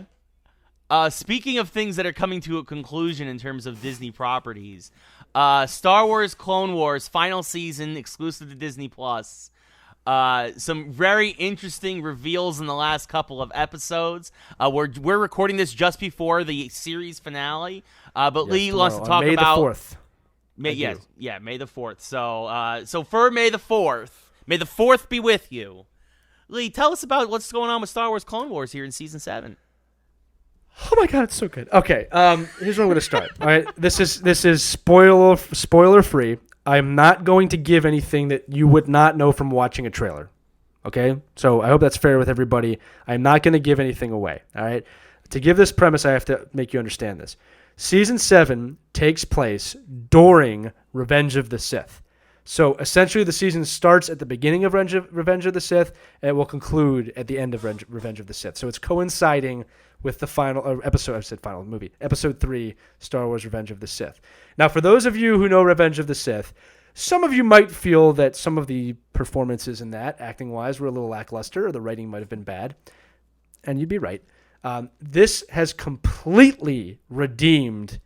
speaking of things that are coming to a conclusion in terms of Disney properties, Star Wars Clone Wars final season exclusive to Disney Plus. Some very interesting reveals in the last couple of episodes. We're recording this just before the series finale, but Lee wants to talk May about the 4th. May the 4th. So for May the 4th, may the 4th be with you. Lee, tell us about what's going on with Star Wars Clone Wars here in Season 7. Oh my God, it's so good. Okay, here's where I'm going to start. All right, this is spoiler free. I'm not going to give anything that you would not know from watching a trailer. Okay, so I hope that's fair with everybody. I'm not going to give anything away. All right, to give this premise, I have to make you understand this. Season 7 takes place during Revenge of the Sith. So essentially the season starts at the beginning of Revenge of the Sith and it will conclude at the end of Revenge of the Sith. So it's coinciding with the final episode. I said final movie. Episode 3, Star Wars Revenge of the Sith. Now, for those of you who know Revenge of the Sith, some of you might feel that some of the performances in that, acting-wise, were a little lackluster or the writing might have been bad. And you'd be right. This has completely redeemed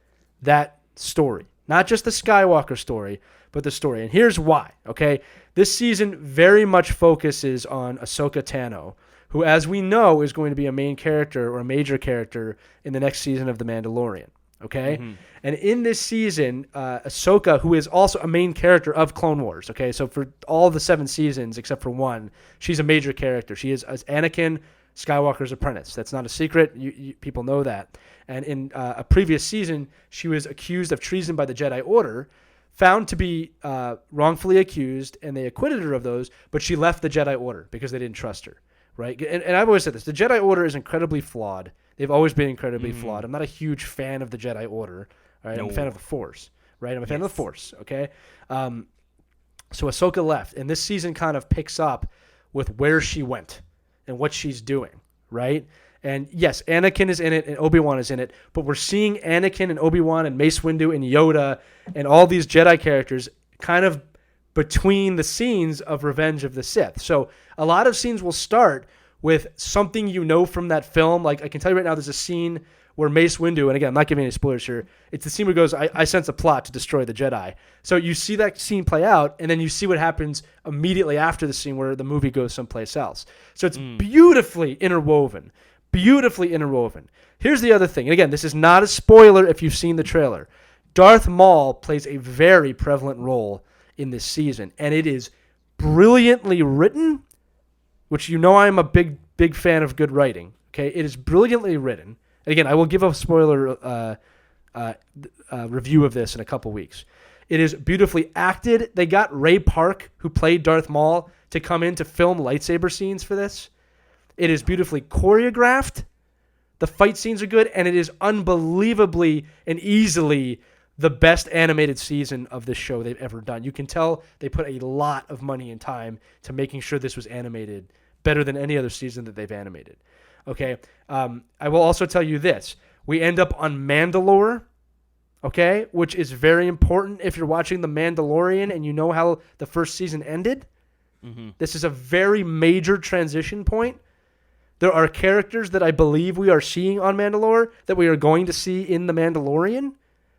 that story. Not just the Skywalker story, but the story. And here's why, okay? This season very much focuses on Ahsoka Tano, who, as we know, is going to be a main character or a major character in the next season of The Mandalorian, okay? Mm-hmm. And in this season, Ahsoka, who is also a main character of Clone Wars, okay? So for all the 7 seasons except for 1, she's a major character. She is as Anakin Skywalker's apprentice. That's not a secret. People know that. And in a previous season, she was accused of treason by the Jedi Order, found to be wrongfully accused, and they acquitted her of those, but she left the Jedi Order because they didn't trust her, right? And I've always said this. The Jedi Order is incredibly flawed. They've always been incredibly flawed. I'm not a huge fan of the Jedi Order. Right? No. I'm a fan of the Force, right? I'm a fan of the Force, okay? So Ahsoka left, and this season kind of picks up with where she went and what she's doing, right? And yes, Anakin is in it and Obi-Wan is in it, but we're seeing Anakin and Obi-Wan and Mace Windu and Yoda and all these Jedi characters kind of between the scenes of Revenge of the Sith. So a lot of scenes will start with something you know from that film. Like I can tell you right now, there's a scene where Mace Windu, and again, I'm not giving any spoilers here, it's the scene where he goes, I sense a plot to destroy the Jedi. So you see that scene play out, and then you see what happens immediately after the scene where the movie goes someplace else. So it's beautifully interwoven. Here's the other thing. And again, this is not a spoiler if you've seen the trailer. Darth Maul plays a very prevalent role in this season, and it is brilliantly written, which you know I'm a big fan of good writing. Okay, it is brilliantly written. And again, I will give a spoiler review of this in a couple weeks. It is beautifully acted. They got Ray Park, who played Darth Maul, to come in to film lightsaber scenes for this. It is beautifully choreographed, The fight scenes are good, and it is unbelievably and easily the best animated season of this show they've ever done. You can tell they put a lot of money and time to making sure this was animated better than any other season that they've animated. Okay, I will also tell you this. We end up on Mandalore, okay, which is very important if you're watching The Mandalorian and you know how the first season ended. Mm-hmm. This is a very major transition point. There are characters that I believe we are seeing on Mandalore that we are going to see in The Mandalorian,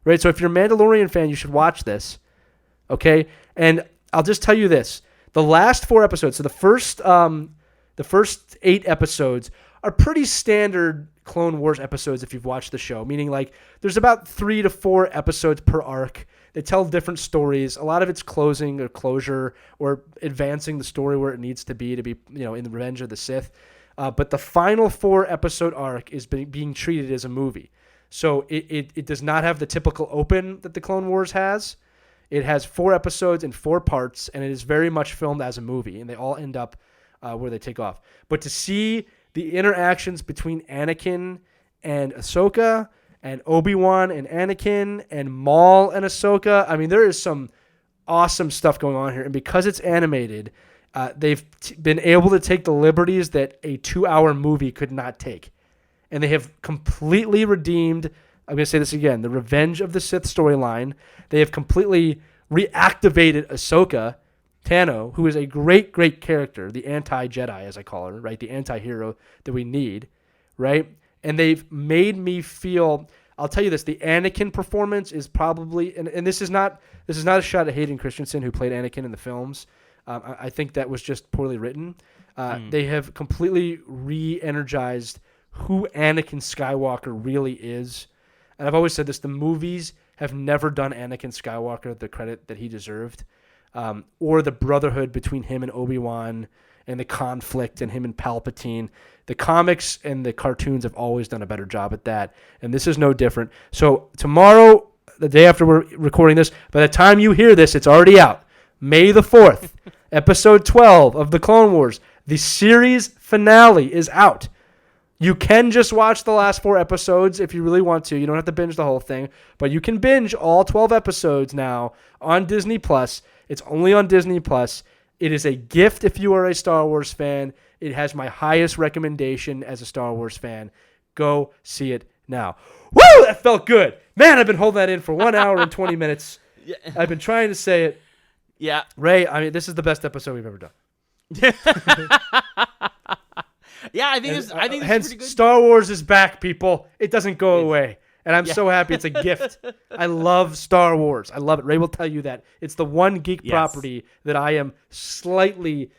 right? So if you're a Mandalorian fan, you should watch this, okay? And I'll just tell you this. The last 4 episodes, so the first 8 episodes are pretty standard Clone Wars episodes if you've watched the show, meaning like there's about 3 to 4 episodes per arc. They tell different stories. A lot of it's closing or closure or advancing the story where it needs to be, in the Revenge of the Sith. But the final 4 episode arc is being treated as a movie. So it does not have the typical open that the Clone Wars has. It has 4 episodes in 4 parts, and it is very much filmed as a movie, and they all end up where they take off. But to see the interactions between Anakin and Ahsoka and Obi-Wan and Anakin and Maul and Ahsoka, I mean, there is some awesome stuff going on here. And because it's animated, they've been able to take the liberties that a 2-hour movie could not take. And they have completely redeemed, I'm going to say this again, the Revenge of the Sith storyline. They have completely reactivated Ahsoka Tano, who is a great, great character, the anti-Jedi, as I call her, right? The anti-hero that we need, right? And they've made me feel, I'll tell you this, the Anakin performance is probably, and this is not a shot at Hayden Christensen, who played Anakin in the films. I think that was just poorly written. They have completely re-energized who Anakin Skywalker really is. And I've always said this, the movies have never done Anakin Skywalker the credit that he deserved. Or the brotherhood between him and Obi-Wan and the conflict and him and Palpatine. The comics and the cartoons have always done a better job at that, and this is no different. So tomorrow, the day after we're recording this, by the time you hear this, it's already out. May the 4th, episode 12 of The Clone Wars. The series finale is out. You can just watch the last 4 episodes if you really want to. You don't have to binge the whole thing, but you can binge all 12 episodes now on Disney+. It's only on Disney+. It is a gift if you are a Star Wars fan. It has my highest recommendation as a Star Wars fan. Go see it now. Woo! That felt good. Man, I've been holding that in for 1 hour and 20 minutes. Yeah. I've been trying to say it. Yeah. Ray, I mean, this is the best episode we've ever done. Yeah, I think this is pretty good. Star Wars is back, people. It doesn't go away. And I'm so happy. It's a gift. I love Star Wars. I love it. Ray will tell you that. It's the one geek property that I am slightly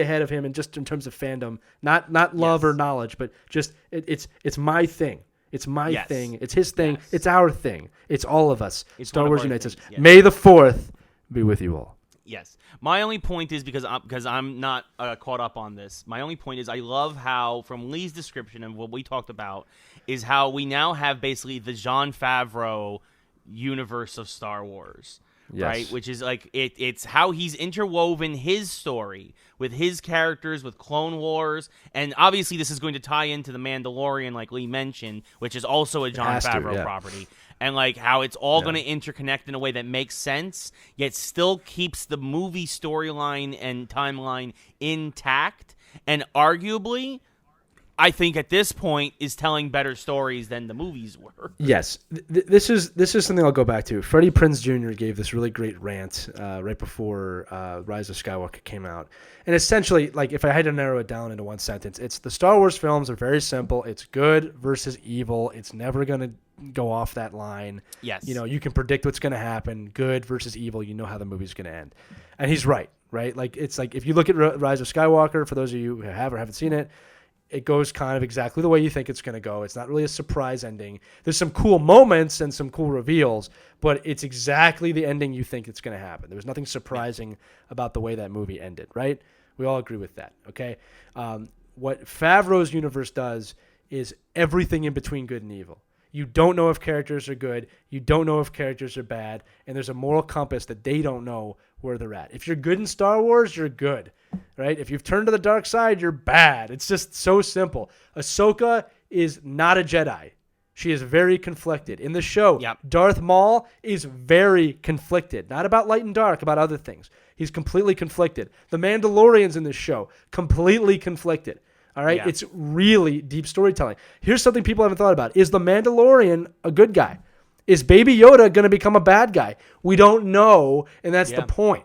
ahead of him in just in terms of fandom. Not love or knowledge, but just it's my thing. It's my thing. It's his thing. Yes. It's our thing. It's all of us. Star Wars unites us. Yes. May the 4th be with you all. Yes. My only point is, because I'm not caught up on this, my only point is I love how, from Lee's description of what we talked about, is how we now have basically the Jon Favreau universe of Star Wars. Yes. Right? Which is like, it's how he's interwoven his story with his characters, with Clone Wars, and obviously this is going to tie into The Mandalorian, like Lee mentioned, which is also a Jon Favreau property. And like how it's all going to interconnect in a way that makes sense, yet still keeps the movie storyline and timeline intact. And arguably, I think at this point is telling better stories than the movies were. Yes, this is something I'll go back to. Freddie Prinze Jr. gave this really great rant right before Rise of Skywalker came out, and essentially, like, if I had to narrow it down into one sentence, it's the Star Wars films are very simple. It's good versus evil. It's never going to go off that line. Yes, you can predict what's going to happen. Good versus evil. You know how the movie's going to end, and he's right. Right, like it's like if you look at Rise of Skywalker, for those of you who have or haven't seen it. It goes kind of exactly the way you think it's going to go. It's not really a surprise ending. There's some cool moments and some cool reveals, but it's exactly the ending you think it's going to happen. There was nothing surprising about the way that movie ended, right? We all agree with that, okay? What Favreau's universe does is everything in between good and evil. You don't know if characters are good. You don't know if characters are bad. And there's a moral compass that they don't know where they're at. If you're good in Star Wars, you're good, right? If you've turned to the dark side, you're bad. It's just so simple. Ahsoka is not a Jedi. She is very conflicted. In the show, Yep. Darth Maul is very conflicted. Not about light and dark, about other things. He's completely conflicted. The Mandalorians in this show, completely conflicted. All right? Yeah. It's really deep storytelling. Here's something people haven't thought about. Is the Mandalorian a good guy? Is Baby Yoda going to become a bad guy? We don't know, and that's the point.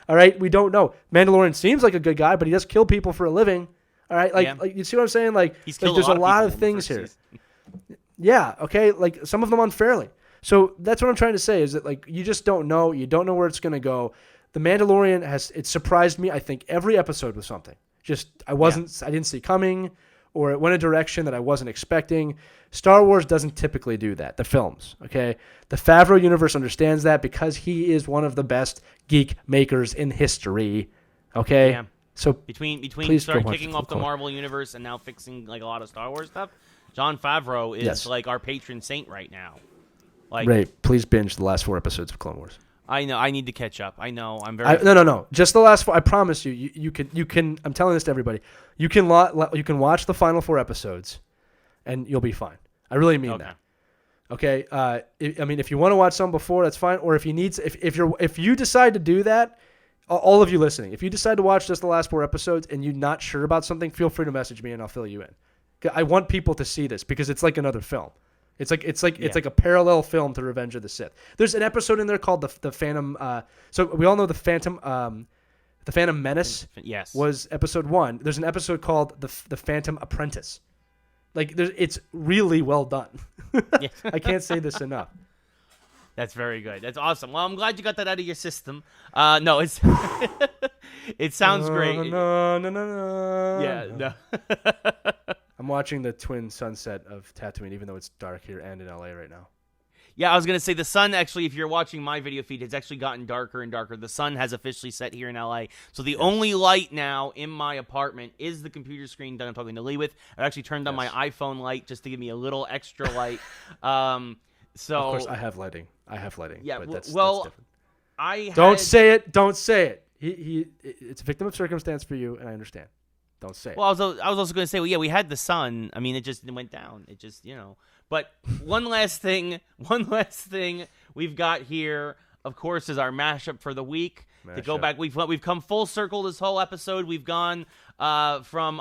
All right? We don't know. Mandalorian seems like a good guy, but he does kill people for a living. All right? Like you see what I'm saying? Like, He's like killed there's a lot of of things here. season. Yeah, okay, like some of them unfairly. So that's what I'm trying to say is that like you just don't know. You don't know where it's going to go. The Mandalorian it surprised me, I think, every episode with something. Just I didn't see coming, or it went a direction that I wasn't expecting. Star Wars doesn't typically do that, the films, okay? The Favreau universe understands that because he is one of the best geek makers in history, okay? Yeah. So between please start go watch kicking off the Marvel universe and now fixing like a lot of Star Wars stuff, Jon Favreau is like our patron saint right now. Like, Ray, please binge the last 4 episodes of Clone Wars. I know. I need to catch up. I know. I'm very. No. Just the last 4. I promise you. You can. I'm telling this to everybody. You can watch the final 4 episodes, and you'll be fine. I really mean that. Okay. I mean, if you want to watch some before, that's fine. Or if you decide to do that, all of you listening, if you decide to watch just the last 4 episodes and you're not sure about something, feel free to message me and I'll fill you in. I want people to see this because it's like another film. It's like a parallel film to Revenge of the Sith. There's an episode in there called the Phantom. So we all know the Phantom Menace. Yes. Was episode 1. There's an episode called the Phantom Apprentice. Like it's really well done. Yes. I can't say this enough. That's very good. That's awesome. Well, I'm glad you got that out of your system. No, it's it sounds great. No. Yeah. No. I'm watching the twin sunset of Tatooine, even though it's dark here and in LA right now. Yeah, I was going to say the sun actually, if you're watching my video feed, it's actually gotten darker and darker. The sun has officially set here in LA. So the only light now in my apartment is the computer screen that I'm talking to Lee with. I actually turned on my iPhone light just to give me a little extra light. So of course, I have lighting. Yeah, but that's well, different. Don't say it. Don't say it. It's a victim of circumstance for you, and I understand. Don't say it. Well, I was also going to say, well, yeah, we had the sun. I mean, it went down. It just, But one last thing we've got here, of course, is our mashup for the week. To go back, we've come full circle this whole episode. We've gone from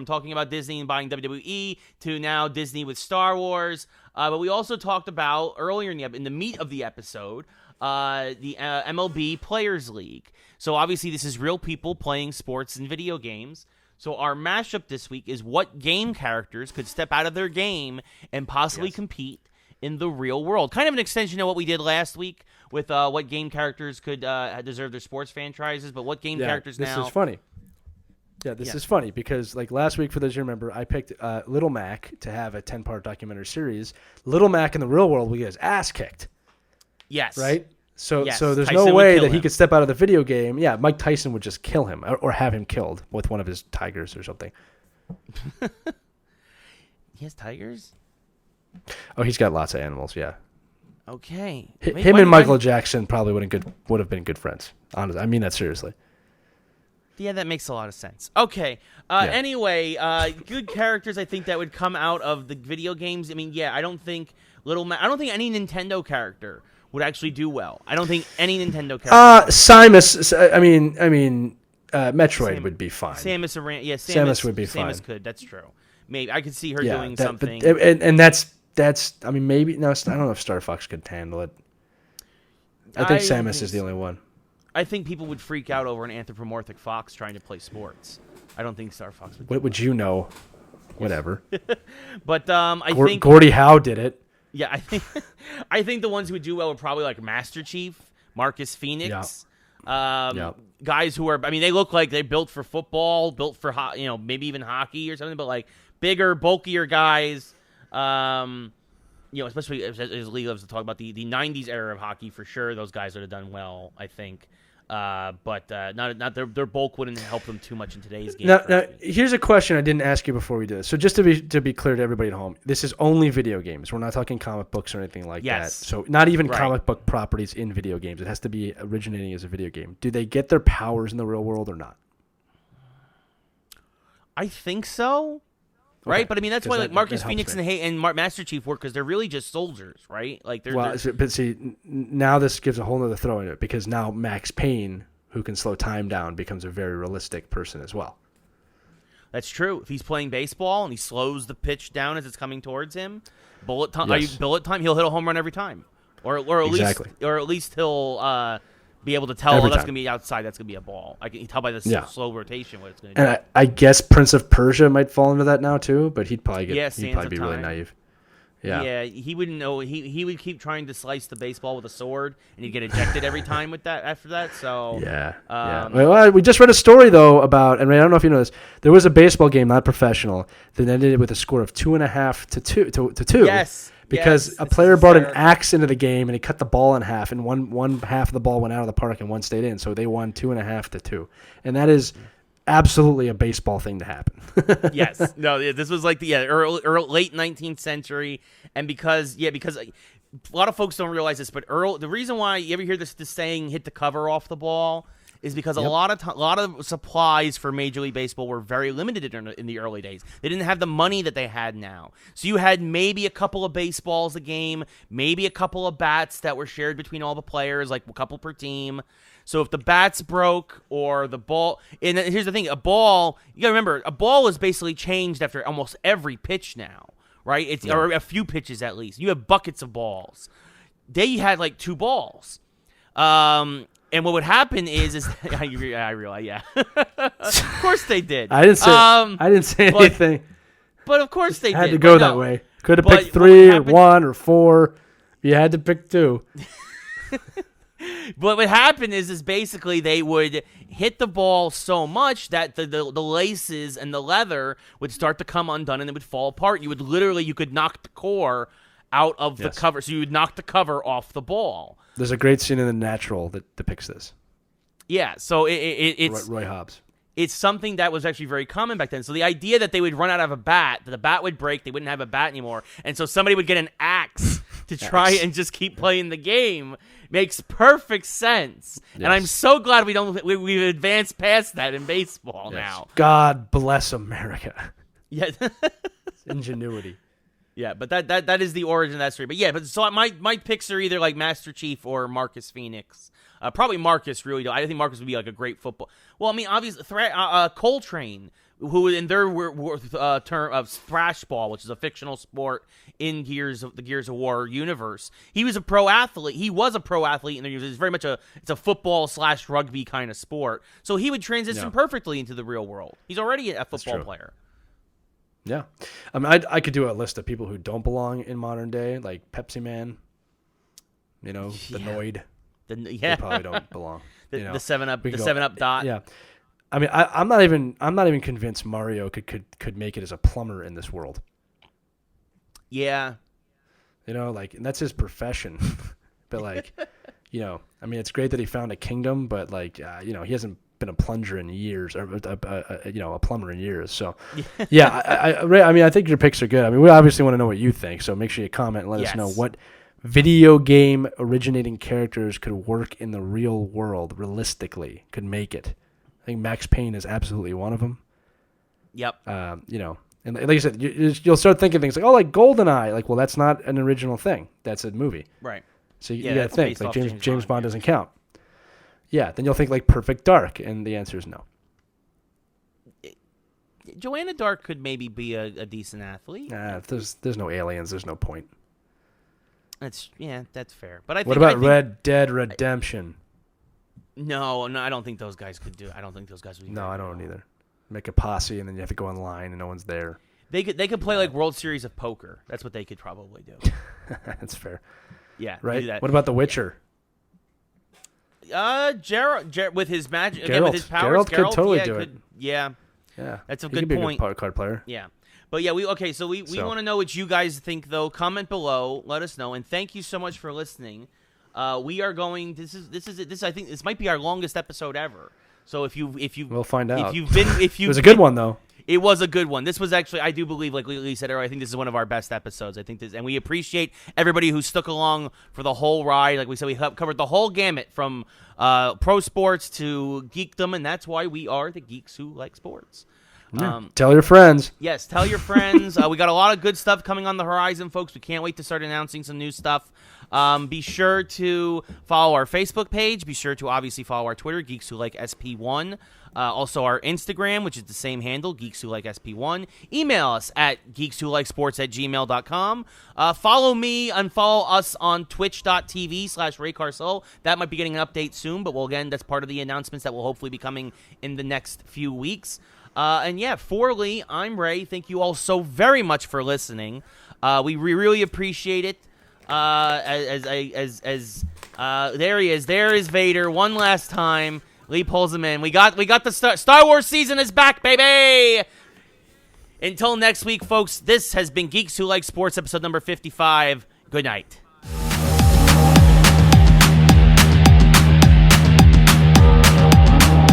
talking about Disney and buying WWE to now Disney with Star Wars. But we also talked about earlier in the meat of the episode, the MLB Players League. So obviously this is real people playing sports and video games. So our mashup this week is what game characters could step out of their game and possibly compete in the real world. Kind of an extension of what we did last week with what game characters could deserve their sports franchises, but what game characters now... This is funny. Yeah, this is funny because like last week, for those who remember, I picked Little Mac to have a 10-part documentary series. Little Mac in the real world will get his ass kicked. Yes. Right? So there's Tyson no way that him. he could step out of the video game. Yeah, Mike Tyson would just kill him or have him killed with one of his tigers or something. He has tigers? Oh, he's got lots of animals, yeah. Okay. Him and Michael Jackson probably would have been good friends. Honestly, I mean that seriously. Yeah, that makes a lot of sense. Okay. Anyway, good characters I think that would come out of the video games. I mean, yeah, I don't think any Nintendo character would actually do well. I don't think any Nintendo character. Metroid would be fine. Samus Aran. Yeah, Samus would be fine. Samus could. That's true. Maybe I could see her doing something. And that's. I mean, maybe no. I don't know if Star Fox could handle it. I think Samus is the only one. I think people would freak out over an anthropomorphic fox trying to play sports. I don't think Star Fox would. What would you know? Whatever. But I think Gordie Howe did it. Yeah, I think the ones who would do well would probably like Master Chief, Marcus Phoenix, guys who are. I mean, they look like they're built for football, built for maybe even hockey or something, but like bigger, bulkier guys. Especially as Lee loves to talk about the 90s era of hockey for sure. Those guys would have done well, I think. But not their bulk wouldn't help them too much in today's game. Now, here's a question I didn't ask you before we did this. So just to be clear to everybody at home, this is only video games. We're not talking comic books or anything like that. So not even comic book properties in video games. It has to be originating as a video game. Do they get their powers in the real world or not? I think so. right? Okay. But I mean, that's 'Cause why like that Marcus helps Phoenix me. and Master Chief work, because they're really just soldiers, right? Like they're But see, now this gives a whole other throw in it, because now Max Payne, who can slow time down, becomes a very realistic person as well. That's true. If he's playing baseball and he slows the pitch down as it's coming towards him, bullet time, Yes. he'll hit a home run every time, or at Exactly. least he'll be able to tell, Every that's time. gonna be outside, that's gonna be a ball. I can tell by the slow rotation what it's gonna do. And I guess Prince of Persia might fall into that now too, but he'd probably Yeah, he'd Sands probably of be really Time. naive. Yeah. He wouldn't know. He would keep trying to slice the baseball with a sword, and he'd get ejected every time with that. After that, so Yeah. Um, Well, we just read a story though about, and I don't know if you know this. There was a baseball game, not professional, that ended with a score of 2.5 to 2. Yes. Because yes, a this player is brought an hysterical. axe into the game and he cut the ball in half, and one half of the ball went out of the park and one stayed in, so they won 2.5 to 2, and that is absolutely a baseball thing to happen. Yes. No, this was like the late 19th century, and because a lot of folks don't realize this, but the reason why you ever hear this saying "hit the cover off the ball" is because a lot of supplies for Major League Baseball were very limited in the early days. They didn't have the money that they had now. So you had maybe a couple of baseballs a game, maybe a couple of bats that were shared between all the players, like a couple per team. So if the bats broke or the ball, and here's the thing, a ball, you gotta remember, a ball is basically changed after almost every pitch now, right? Or a few pitches at least. You have buckets of balls. They had like 2 balls. And what would happen is I realize, yeah. Of course they did. I didn't say anything. But of course they Had did. to go But that no. way. Could have But picked what 3 or happened- 1 or 4. You had to pick 2. But what happened is basically they would hit the ball so much that the laces and the leather would start to come undone and it would fall apart. You could knock the core out of the cover. So you would knock the cover off the ball. There's a great scene in The Natural that depicts this. Yeah, so it's Roy Hobbs. It's something that was actually very common back then. So the idea that they would run out of a bat, that the bat would break, they wouldn't have a bat anymore, and so somebody would get an axe to try and just keep playing the game makes perfect sense. Yes. And I'm so glad we've advanced past that in baseball now. God bless America. Yeah. Ingenuity. Yeah, but that is the origin of that story. But yeah, so my picks are either like Master Chief or Marcus Phoenix. Probably Marcus, really. I think Marcus would be like a great football. Well, I mean, obviously, Coltrane, who in their term of thrash ball, which is a fictional sport in the Gears of War universe, he was a pro athlete. He was a pro athlete, and it's very much it's a football / rugby kind of sport. So he would transition perfectly into the real world. He's already a football player. Yeah. I mean, I could do a list of people who don't belong in modern day, like Pepsi Man, the Noid. They probably don't belong. The 7-Up dot. Yeah. I mean, I'm not even convinced Mario could make it as a plumber in this world. Yeah. And that's his profession. But I mean, it's great that he found a kingdom, but he hasn't been a plunger in years, or a plumber in years. So, yeah, I mean, I think your picks are good. I mean, we obviously want to know what you think, so make sure you comment and let us know what video game originating characters could work in the real world realistically, could make it. I think Max Payne is absolutely one of them. Yep. And like I said, you'll start thinking things like, like GoldenEye. Like, well, that's not an original thing. That's a movie. Right. So you got to think, like James Bond doesn't yeah. count. Yeah, then you'll think like Perfect Dark, and the answer is no. Joanna Dark could maybe be a decent athlete. If there's no aliens, there's no point. That's fair. But I think, what about Red Dead Redemption? No, I don't think those guys could do it. I don't think those guys would. No, I don't either. Make a posse, and then you have to go online, and no one's there. They could play like World Series of Poker. That's what they could probably do. That's fair. Yeah, right. Do that. What about The Witcher? Geralt with his magic, Geralt. with his powers, Geralt could totally do it. Yeah, that's a good He could point. be a good card player. Yeah. But yeah, we want to know what you guys think though. Comment below, let us know, and thank you so much for listening. We are going. This I think this might be our longest episode ever. So if you we'll find out. It was a good one though. It was a good one. This was actually, I do believe, like Lee said earlier, I think this is one of our best episodes. I think this, and we appreciate everybody who stuck along for the whole ride. Like we said, we covered the whole gamut from pro sports to geekdom, and that's why we are the geeks who like sports. Tell your friends. Yes, tell your friends. We got a lot of good stuff coming on the horizon, folks. We can't wait to start announcing some new stuff. Be sure to follow our Facebook page. Be sure to obviously follow our Twitter, Geeks Who Like SP1. Also our Instagram, which is the same handle, Geeks Who Like SP1. Email us at geekswholikesports@gmail.com. Follow me and follow us on twitch.tv/RayCarsoul. That might be getting an update soon, but again, that's part of the announcements that will hopefully be coming in the next few weeks. And yeah, for Lee, I'm Ray. Thank you all so very much for listening. We really appreciate it. There he is. There is Vader one last time. Lee pulls him in. We got the Star Wars season is back, baby. Until next week, folks. This has been Geeks Who Like Sports, episode number 55. Good night.